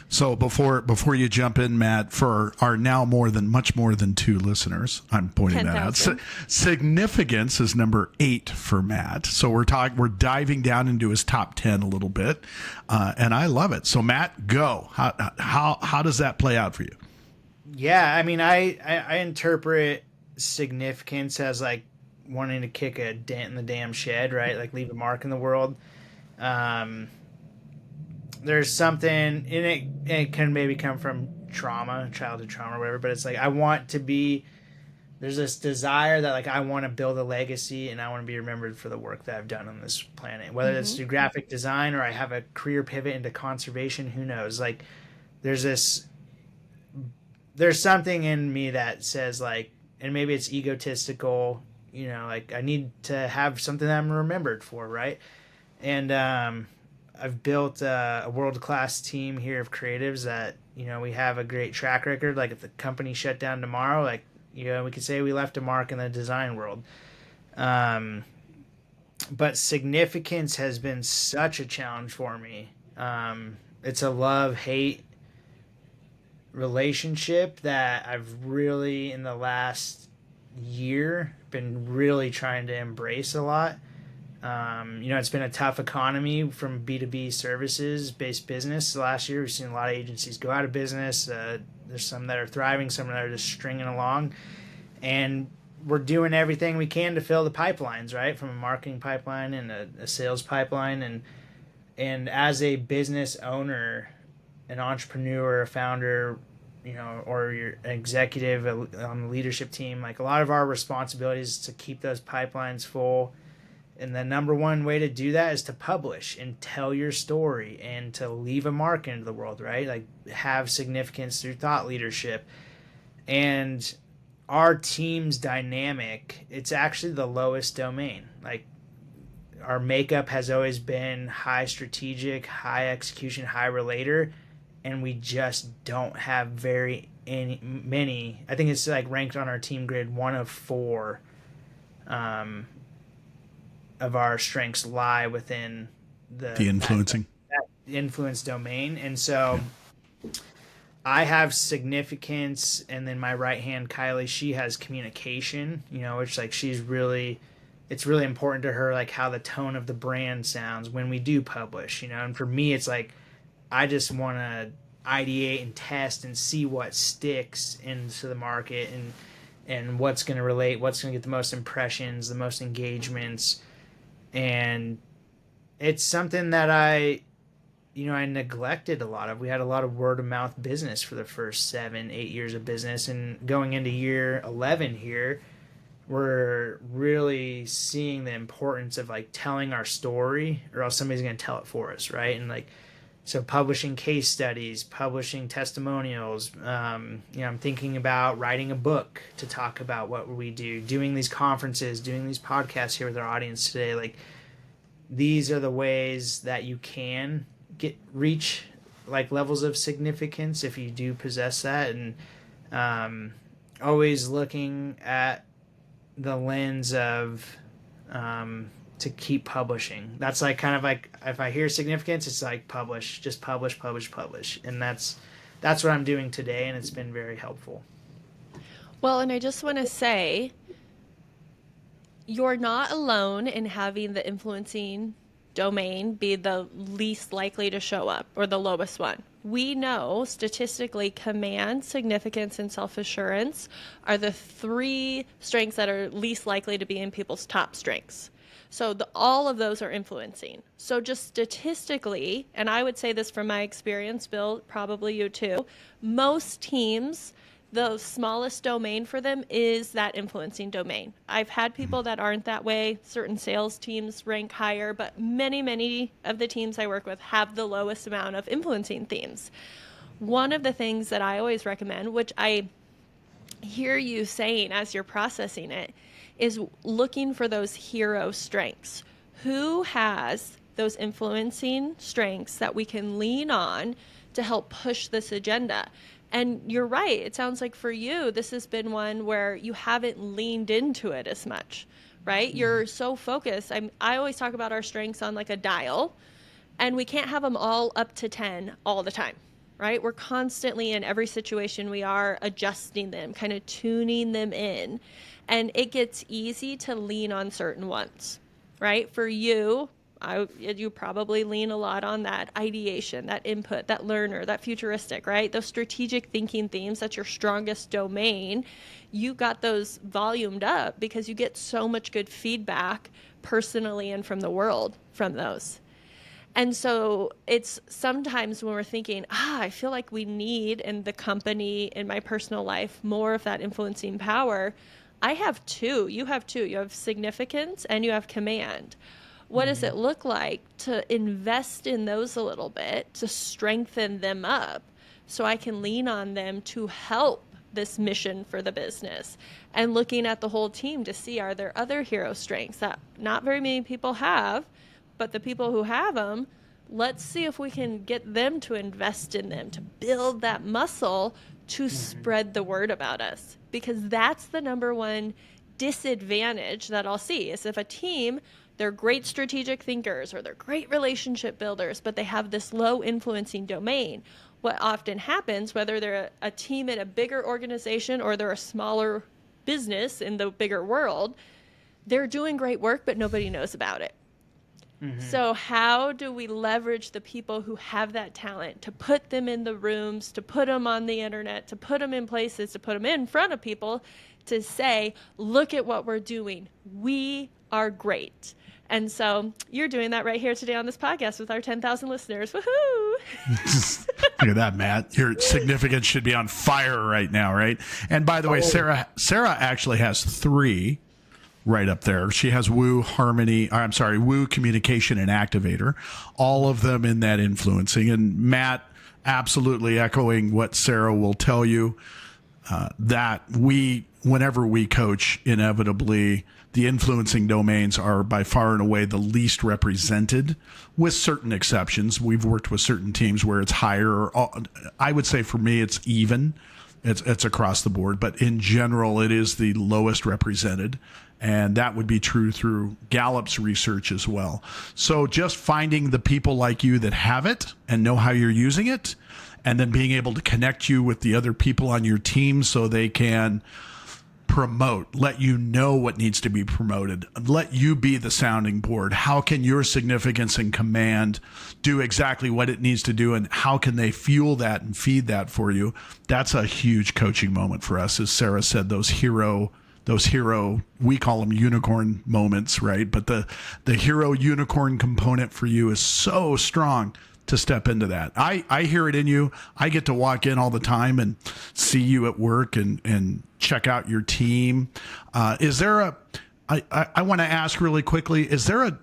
B: So before you jump in, Matt, for our now much more than 2 listeners, I'm pointing 10, that out. Significance is number 8 for Matt. So we're diving down into his top 10 a little bit, and I love it. So Matt, go. How does that play out for you?
C: Yeah, I mean, I interpret significance as, like, wanting to kick a dent in the damn shed, right? Like, leave a mark in the world. There's something in it, and it can maybe come from trauma, childhood trauma or whatever, but it's like, there's this desire that, like, I want to build a legacy, and I want to be remembered for the work that I've done on this planet, whether it's through graphic design or I have a career pivot into conservation, who knows? Like, there's something in me that says, like, and maybe it's egotistical, like, I need to have something that I'm remembered for, right? And I've built a world-class team here of creatives that, we have a great track record. Like, if the company shut down tomorrow, like, we could say we left a mark in the design world. But significance has been such a challenge for me. It's a love-hate relationship that I've really, in the last year, been really trying to embrace a lot. It's been a tough economy from B2B services-based business. Last year, we've seen a lot of agencies go out of business. There's some that are thriving, some that are just stringing along. And we're doing everything we can to fill the pipelines, right? From a marketing pipeline and a sales pipeline. And as a business owner, an entrepreneur, a founder, or you're an executive on the leadership team, like, a lot of our responsibilities is to keep those pipelines full. And the number one way to do that is to publish and tell your story and to leave a mark into the world, right? Like, have significance through thought leadership. And our team's dynamic, it's actually the lowest domain. Like, our makeup has always been high strategic, high execution, high relator, and we just don't have many. I think it's like ranked on our team grid 1 of 4 of our strengths lie within
B: the influencing
C: that influence domain. And so I have significance, and then my right hand Kylie, she has communication, which like it's really important to her, like how the tone of the brand sounds when we do publish, and for me it's like I just want to ideate and test and see what sticks into the market and what's going to relate, what's going to get the most impressions, the most engagements. And it's something that I neglected a lot of. We had a lot of word of mouth business for the first 7-8 years of business, and going into year 11 here, we're really seeing the importance of like telling our story, or else somebody's going to tell it for us, right? And like, so publishing case studies, publishing testimonials. I'm thinking about writing a book to talk about what we do, doing these conferences, doing these podcasts here with our audience today. Like, these are the ways that you can reach like levels of significance if you do possess that. And always looking at the lens of to keep publishing. That's like kind of like, if I hear significance, it's like publish, and that's what I'm doing today, and it's been very helpful.
A: Well, and I just want to say, you're not alone in having the influencing domain be the least likely to show up, or the lowest one. We know statistically command, significance, and self-assurance are the 3 strengths that are least likely to be in people's top strengths. So all of those are influencing. So just statistically, and I would say this from my experience, Bill, probably you too, most teams, the smallest domain for them is that influencing domain. I've had people that aren't that way. Certain sales teams rank higher, but many of the teams I work with have the lowest amount of influencing themes. One of the things that I always recommend, which I hear you saying as you're processing it, is looking for those hero strengths. Who has those influencing strengths that we can lean on to help push this agenda? And you're right. It sounds like for you, this has been one where you haven't leaned into it as much, right? You're so focused. I always talk about our strengths on like a dial, and we can't have them all up to 10 all the time, right? We're constantly in every situation we are adjusting them, kind of tuning them in. And it gets easy to lean on certain ones, right? For you, you probably lean a lot on that ideation, that input, that learner, that futuristic, right? Those strategic thinking themes, that's your strongest domain. You got those volumed up because you get so much good feedback personally and from the world from those. And so it's sometimes when we're thinking, I feel like we need in the company, in my personal life, more of that influencing power. I have 2. You have 2. You have significance and you have command. What does it look like to invest in those a little bit, to strengthen them up so I can lean on them to help this mission for the business? And looking at the whole team to see, are there other hero strengths that not very many people have, but the people who have them, let's see if we can get them to invest in them, to build that muscle to spread the word about us. Because that's the number one disadvantage that I'll see, is if a team, they're great strategic thinkers or they're great relationship builders, but they have this low influencing domain. What often happens, whether they're a team in a bigger organization or they're a smaller business in the bigger world, they're doing great work, but nobody knows about it. So how do we leverage the people who have that talent to put them in the rooms, to put them on the internet, to put them in places, to put them in front of people, to say, look at what we're doing. We are great. And so you're doing that right here today on this podcast with our 10,000 listeners. Woohoo!
B: Look at that, Matt. Your significance should be on fire right now, right? And by the way, Sarah actually has 3 right up there. She has Woo, Communication, and Activator, all of them in that influencing. And Matt, absolutely echoing what Sarah will tell you, that whenever we coach, inevitably the influencing domains are by far and away the least represented, with certain exceptions. We've worked with certain teams where it's higher. I would say for me, it's even. It's across the board, but in general, it is the lowest represented. And that would be true through Gallup's research as well. So just finding the people like you that have it and know how you're using it, and then being able to connect you with the other people on your team so they can promote, let you know what needs to be promoted, let you be the sounding board. How can your significance and command do exactly what it needs to do, and how can they fuel that and feed that for you? That's a huge coaching moment for us. As Sarah said, those hero, we call them unicorn moments, right? But the hero unicorn component for you is so strong to step into that. I hear it in you. I get to walk in all the time and see you at work and check out your team. Is there I want to ask really quickly, is there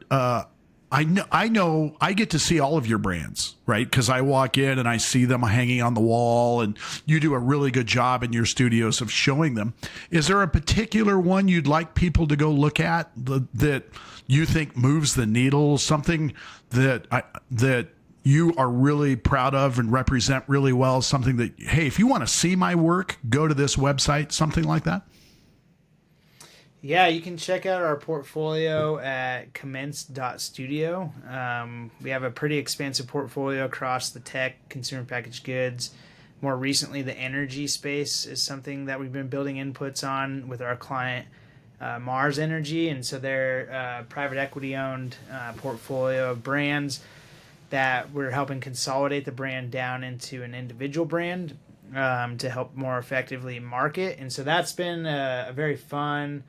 B: I know I get to see all of your brands, right? Because I walk in and I see them hanging on the wall, and you do a really good job in your studios of showing them. Is there a particular one you'd like people to go look at that you think moves the needle, something that you are really proud of and represent really well, something that, hey, if you want to see my work, go to this website, something like that?
C: Yeah, you can check out our portfolio at commence.studio. We have a pretty expansive portfolio across the tech, consumer packaged goods. More recently, the energy space is something that we've been building inputs on with our client, Mars Energy. And so they're private equity owned portfolio of brands that we're helping consolidate the brand down into an individual brand to help more effectively market. And so that's been a very fun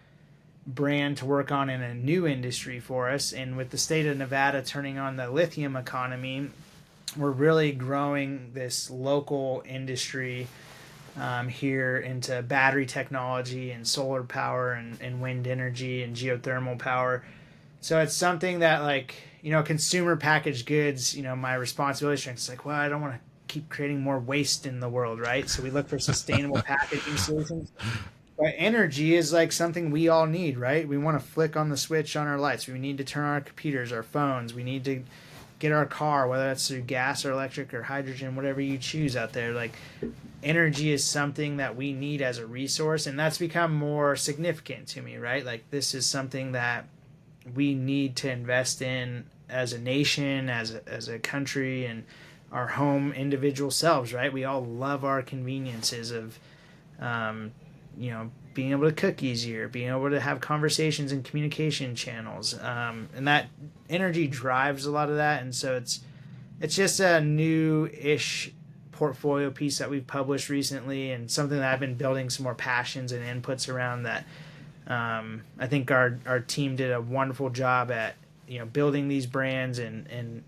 C: brand to work on in a new industry for us. And with the state of Nevada turning on the lithium economy, we're really growing this local industry here into battery technology and solar power and wind energy and geothermal power. So it's something that, like, consumer packaged goods, my responsibility is like, well, I don't want to keep creating more waste in the world, right? So we look for sustainable packaging solutions. But energy is like something we all need, right? We want to flick on the switch on our lights. We need to turn on our computers, our phones. We need to get our car, whether that's through gas or electric or hydrogen, whatever you choose out there. Like, energy is something that we need as a resource, and that's become more significant to me, right? Like, this is something that we need to invest in as a nation, as a country, and our home individual selves, right? We all love our conveniences of being able to cook easier, being able to have conversations and communication channels, and that energy drives a lot of that. And so it's just a new-ish portfolio piece that we've published recently, and something that I've been building some more passions and inputs around. That I think our team did a wonderful job at building these brands and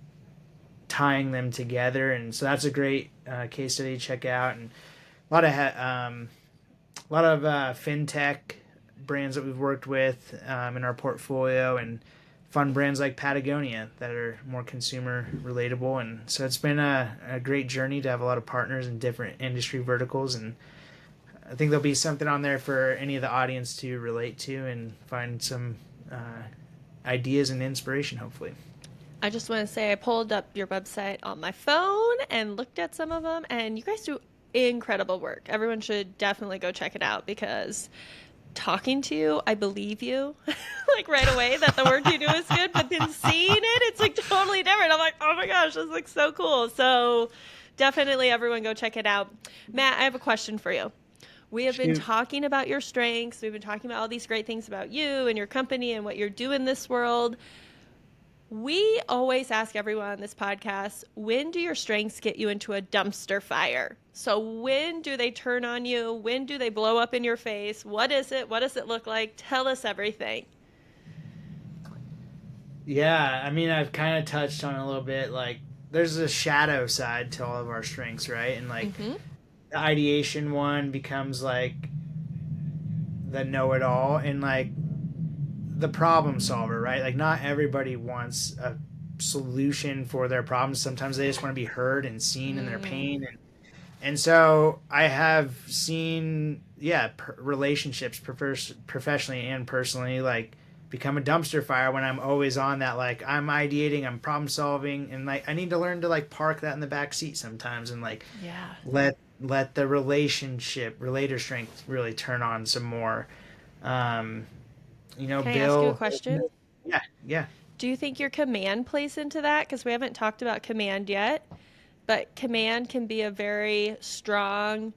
C: tying them together. And so that's a great case study to check out. And a lot of fintech brands that we've worked with in our portfolio, and fun brands like Patagonia that are more consumer relatable. And so it's been a great journey to have a lot of partners in different industry verticals. And I think there'll be something on there for any of the audience to relate to and find some ideas and inspiration, hopefully.
A: I just want to say I pulled up your website on my phone and looked at some of them, and you guys do incredible work. Everyone should definitely go check it out, because talking to you, I believe you like right away that the work you do is good, but then seeing it, it's like totally different. I'm like, oh my gosh, this looks so cool. So definitely everyone go check it out. Matt, I have a question for you. We have been talking about your strengths. We've been talking about all these great things about you and your company and what you're doing in this world. We always ask everyone on this podcast, when do your strengths get you into a dumpster fire? So when do they turn on you? When do they blow up in your face? What is it? What does it look like? Tell us everything.
C: Yeah, I mean, I've kind of touched on it a little bit. Like, there's a shadow side to all of our strengths, right? And like the ideation one becomes like the know-it-all, and like the problem solver, right? Like, not everybody wants a solution for their problems. Sometimes they just want to be heard and seen in their pain. And And so I have seen, relationships, professionally and personally, like become a dumpster fire when I'm always on that. Like I'm ideating, I'm problem solving, and like I need to learn to like park that in the back seat sometimes, and like let the relator strength really turn on some more.
A: Can I
C: Bill.
A: ask you a question?
C: Yeah.
A: Do you think your command plays into that? Because we haven't talked about command yet, but command can be a very strong,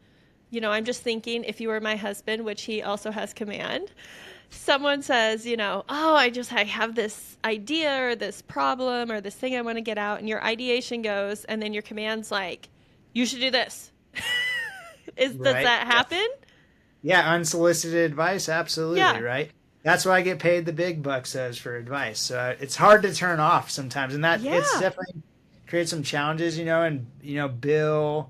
A: I'm just thinking if you were my husband, which he also has command, someone says, oh, I have this idea or this problem or this thing I want to get out, and your ideation goes, and then your command's like, you should do this. Does that happen?
C: Yeah, unsolicited advice, absolutely,
A: Yeah.
C: right? That's why I get paid the big bucks as for advice. So it's hard to turn off sometimes, and that it's definitely creates some challenges, and Bill,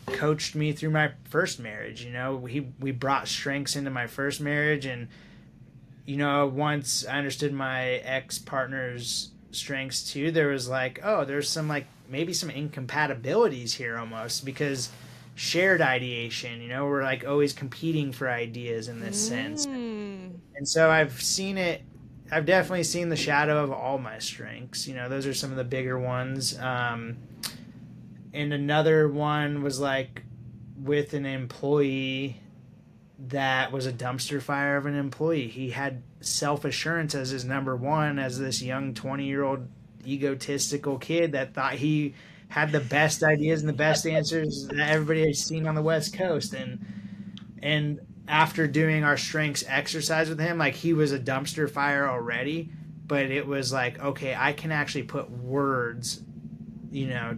C: coached me through my first marriage. We brought strengths into my first marriage, and once I understood my ex partner's strengths too, there was like, oh, there's some like maybe some incompatibilities here almost because shared ideation, we're like always competing for ideas in this sense. And so I've definitely seen the shadow of all my strengths. Those are some of the bigger ones. And another one was like with an employee that was a dumpster fire of an employee. He had self-assurance as his number one, as this young 20-year-old egotistical kid that thought he had the best ideas and the best answers that everybody had seen on the West Coast. And after doing our strengths exercise with him, like he was a dumpster fire already, but it was like, okay, I can actually put words,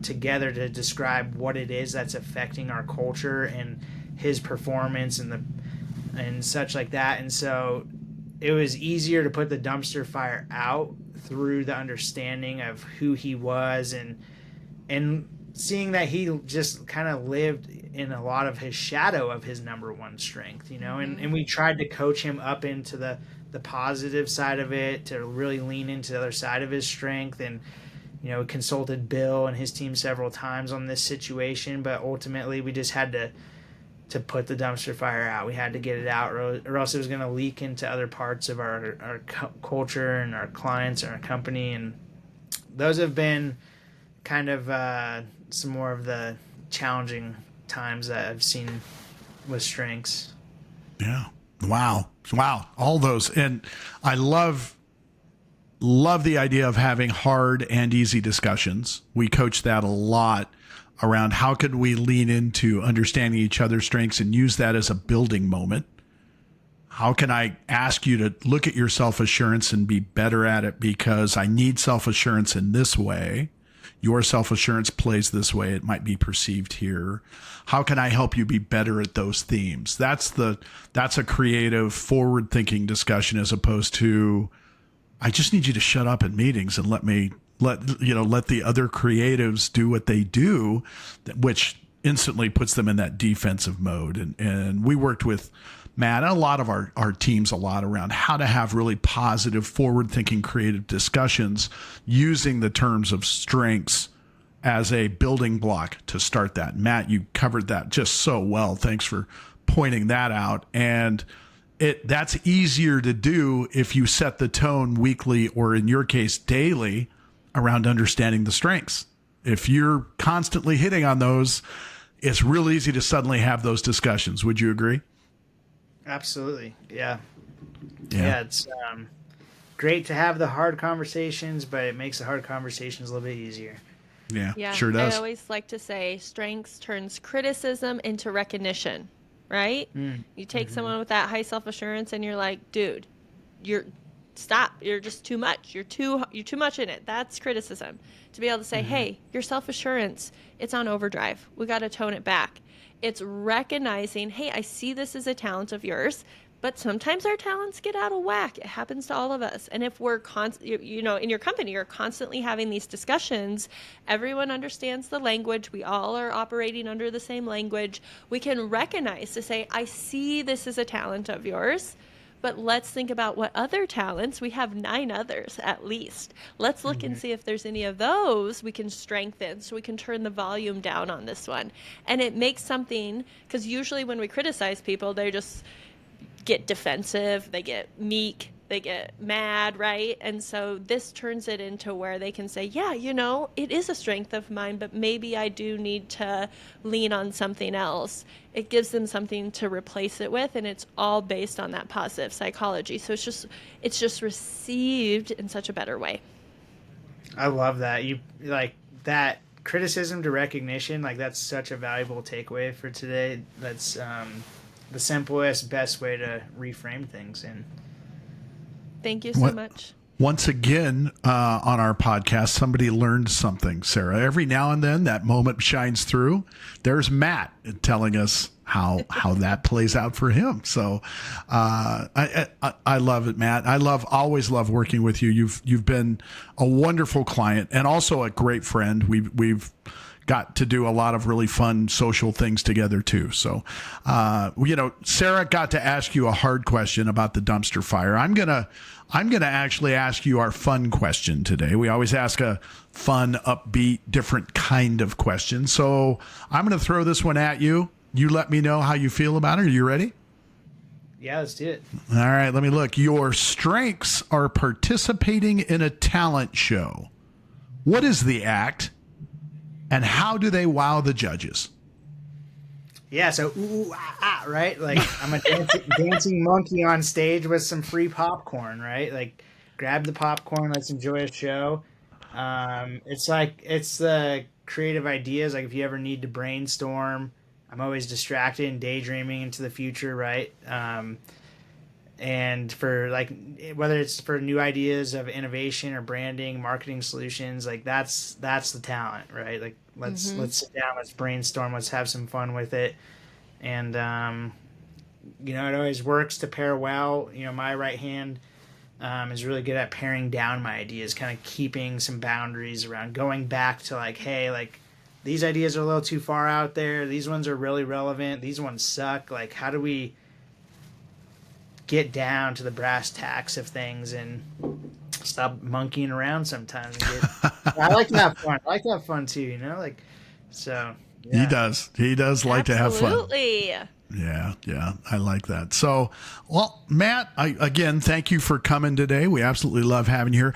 C: together to describe what it is that's affecting our culture and his performance and such like that. And so it was easier to put the dumpster fire out through the understanding of who he was and seeing that he just kind of lived in a lot of his shadow of his number one strength, and we tried to coach him up into the positive side of it, to really lean into the other side of his strength. And, consulted Bill and his team several times on this situation, but ultimately we just had to put the dumpster fire out. We had to get it out, or else it was going to leak into other parts of our culture and our clients and our company. And those have been kind of some more of the challenging times that I've seen with strengths.
B: Yeah. Wow. All those. And I love the idea of having hard and easy discussions. We coach that a lot around how could we lean into understanding each other's strengths and use that as a building moment. How can I ask you to look at your self-assurance and be better at it because I need self-assurance in this way? Your self-assurance plays this way. It might be perceived here. How can I help you be better at those themes? That's a creative, forward-thinking discussion as opposed to, I just need you to shut up in meetings and let the other creatives do what they do, which instantly puts them in that defensive mode. And we worked with Matt and a lot of our teams a lot around how to have really positive, forward-thinking, creative discussions using the terms of strengths as a building block to start that. Matt, you covered that just so well. Thanks for pointing that out. And that's easier to do if you set the tone weekly, or in your case, daily, around understanding the strengths. If you're constantly hitting on those, it's real easy to suddenly have those discussions. Would you agree?
C: Absolutely. Yeah. It's great to have the hard conversations, but it makes the hard conversations a little bit easier.
B: Yeah, sure does.
A: I always like to say strengths turns criticism into recognition, right? You take someone with that high self-assurance and you're like, dude, stop. You're just too much. You're too much in it. That's criticism. To be able to say, hey, your self-assurance, it's on overdrive. We got to tone it back. It's recognizing, hey, I see this as a talent of yours, but sometimes our talents get out of whack. It happens to all of us. And if we're in your company, you're constantly having these discussions, everyone understands the language. We all are operating under the same language. We can recognize to say, I see this as a talent of yours. but let's think about what other talents. We have 9 others at least. Let's look and see if there's any of those we can strengthen, so we can turn the volume down on this one. And it makes something, because usually when we criticize people, they just get defensive, they get meek, they get mad, right? And so this turns it into where they can say, yeah, it is a strength of mine, but maybe I do need to lean on something else. It gives them something to replace it with, and it's all based on that positive psychology. So it's just received in such a better way.
C: I love that. You like that criticism to recognition, like that's such a valuable takeaway for today. That's the simplest, best way to reframe things. And
A: thank you so much.
B: Once again, on our podcast, somebody learned something, Sarah. Every now and then that moment shines through. There's Matt telling us how that plays out for him. So I love it, Matt. Always love working with you. You've been a wonderful client and also a great friend. We've got to do a lot of really fun social things together too. So, Sarah got to ask you a hard question about the dumpster fire. I'm gonna actually ask you our fun question today. We always ask a fun, upbeat, different kind of question. So I'm gonna throw this one at you. You let me know how you feel about it. Are you ready?
C: Yeah, let's do it.
B: All right, let me look. Your strengths are participating in a talent show. What is the act? And how do they wow the judges?
C: Yeah, so right? Like I'm a dancing monkey on stage with some free popcorn, right? Like grab the popcorn, let's enjoy a show. It's the creative ideas. Like if you ever need to brainstorm, I'm always distracted and daydreaming into the future, right? And for like whether it's for new ideas of innovation or branding, marketing solutions, like that's the talent, right? Like let's sit down, let's brainstorm, let's have some fun with it. And it always works to pair well. My right hand is really good at paring down my ideas, kind of keeping some boundaries around going back to like, hey, like these ideas are a little too far out there, these ones are really relevant, these ones suck. Like how do we get down to the brass tacks of things and stop monkeying around sometimes? I like to have fun. I like to have fun too, so yeah.
B: He does like to have fun.
A: Absolutely.
B: Yeah, I like that. So, well, Matt, again, thank you for coming today. We absolutely love having you here.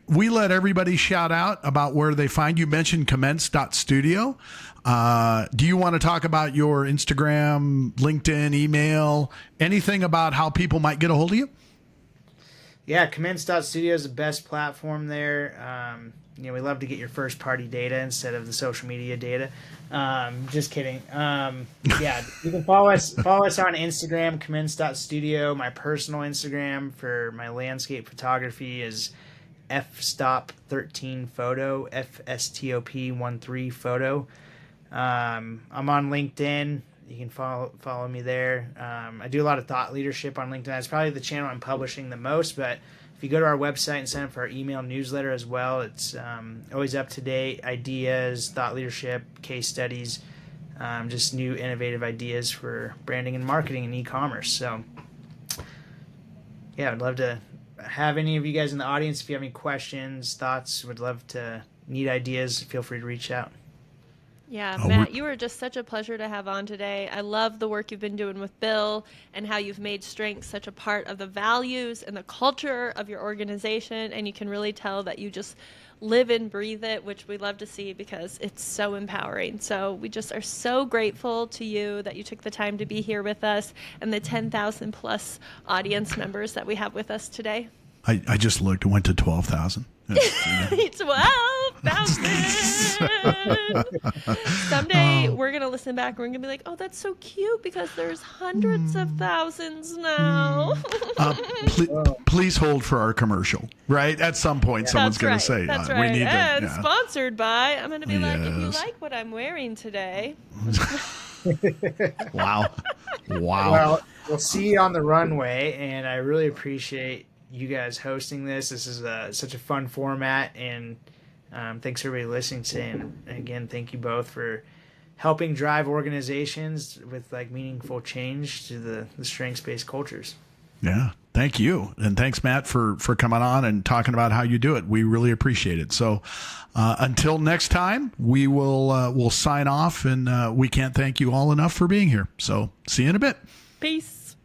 B: We let everybody shout out about where they find you? Mentioned commence.studio. Do you want to talk about your Instagram, LinkedIn, email, anything about how people might get a hold of you?
C: Yeah, commence.studio is the best platform there. We love to get your first party data instead of the social media data. Just kidding. Yeah, you can follow us on Instagram, commence.studio. My personal Instagram for my landscape photography is fstop13photo, FSTOP13 photo. I'm on LinkedIn. You can follow me there. I do a lot of thought leadership on LinkedIn. That's probably the channel I'm publishing the most, but if you go to our website and sign up for our email newsletter as well, it's always up to date ideas, thought leadership, case studies, just new innovative ideas for branding and marketing and e-commerce. So yeah, I'd love to have any of you guys in the audience. If you have any questions, thoughts, would love to need ideas, feel free to reach out.
A: Yeah, Matt, you were just such a pleasure to have on today. I love the work you've been doing with Bill and how you've made strengths such a part of the values and the culture of your organization. And you can really tell that you just live and breathe it, which we love to see because it's so empowering. So we just are so grateful to you that you took the time to be here with us and the 10,000 plus audience members that we have with us today.
B: I just looked, it went to 12,000.
A: 12,000. Someday we're going to listen back and we're going to be like, oh, that's so cute because there's hundreds of thousands now.
B: Please hold for our commercial, right? At some point, someone's going to say,
A: that's right. We need and sponsored by, I'm going to be like, if you like what I'm wearing today.
B: Wow.
C: Well, we'll see you on the runway, and I really appreciate you guys hosting this. This is such a fun format, and thanks for everybody listening today. And again, thank you both for helping drive organizations with like meaningful change to the strengths-based cultures.
B: Yeah. Thank you. And thanks, Matt, for coming on and talking about how you do it. We really appreciate it. So until next time, we'll sign off, and we can't thank you all enough for being here. So see you in a bit.
A: Peace.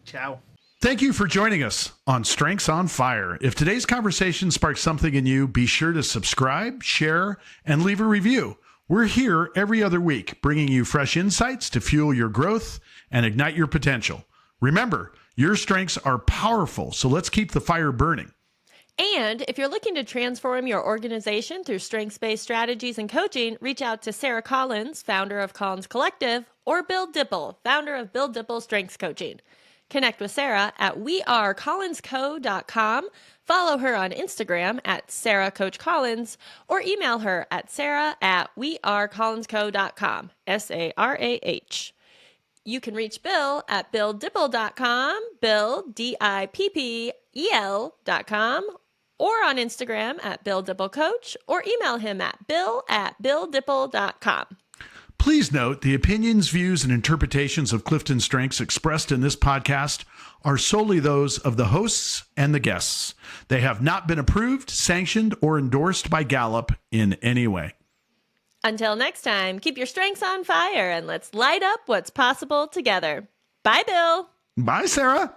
C: Ciao.
B: Thank you for joining us on Strengths on Fire. If today's conversation sparked something in you, be sure to subscribe, share, and leave a review. We're here every other week, bringing you fresh insights to fuel your growth and ignite your potential. Remember, your strengths are powerful, so let's keep the fire burning.
A: And if you're looking to transform your organization through strengths-based strategies and coaching, reach out to Sarah Collins, founder of Collins Collective, or Bill Dipple, founder of Bill Dipple Strengths Coaching. Connect with Sarah at wearecollinsco.com. Follow her on Instagram at SarahCoachCollins, or email her at sarah@wearecollinsco.com, SARAH. You can reach Bill at BillDipple.com, Bill, DIPPEL.com, or on Instagram at BillDippleCoach, or email him at bill@BillDipple.com.
B: Please note the opinions, views, and interpretations of CliftonStrengths expressed in this podcast are solely those of the hosts and the guests. They have not been approved, sanctioned, or endorsed by Gallup in any way.
A: Until next time, keep your strengths on fire and let's light up what's possible together. Bye, Bill.
B: Bye, Sarah.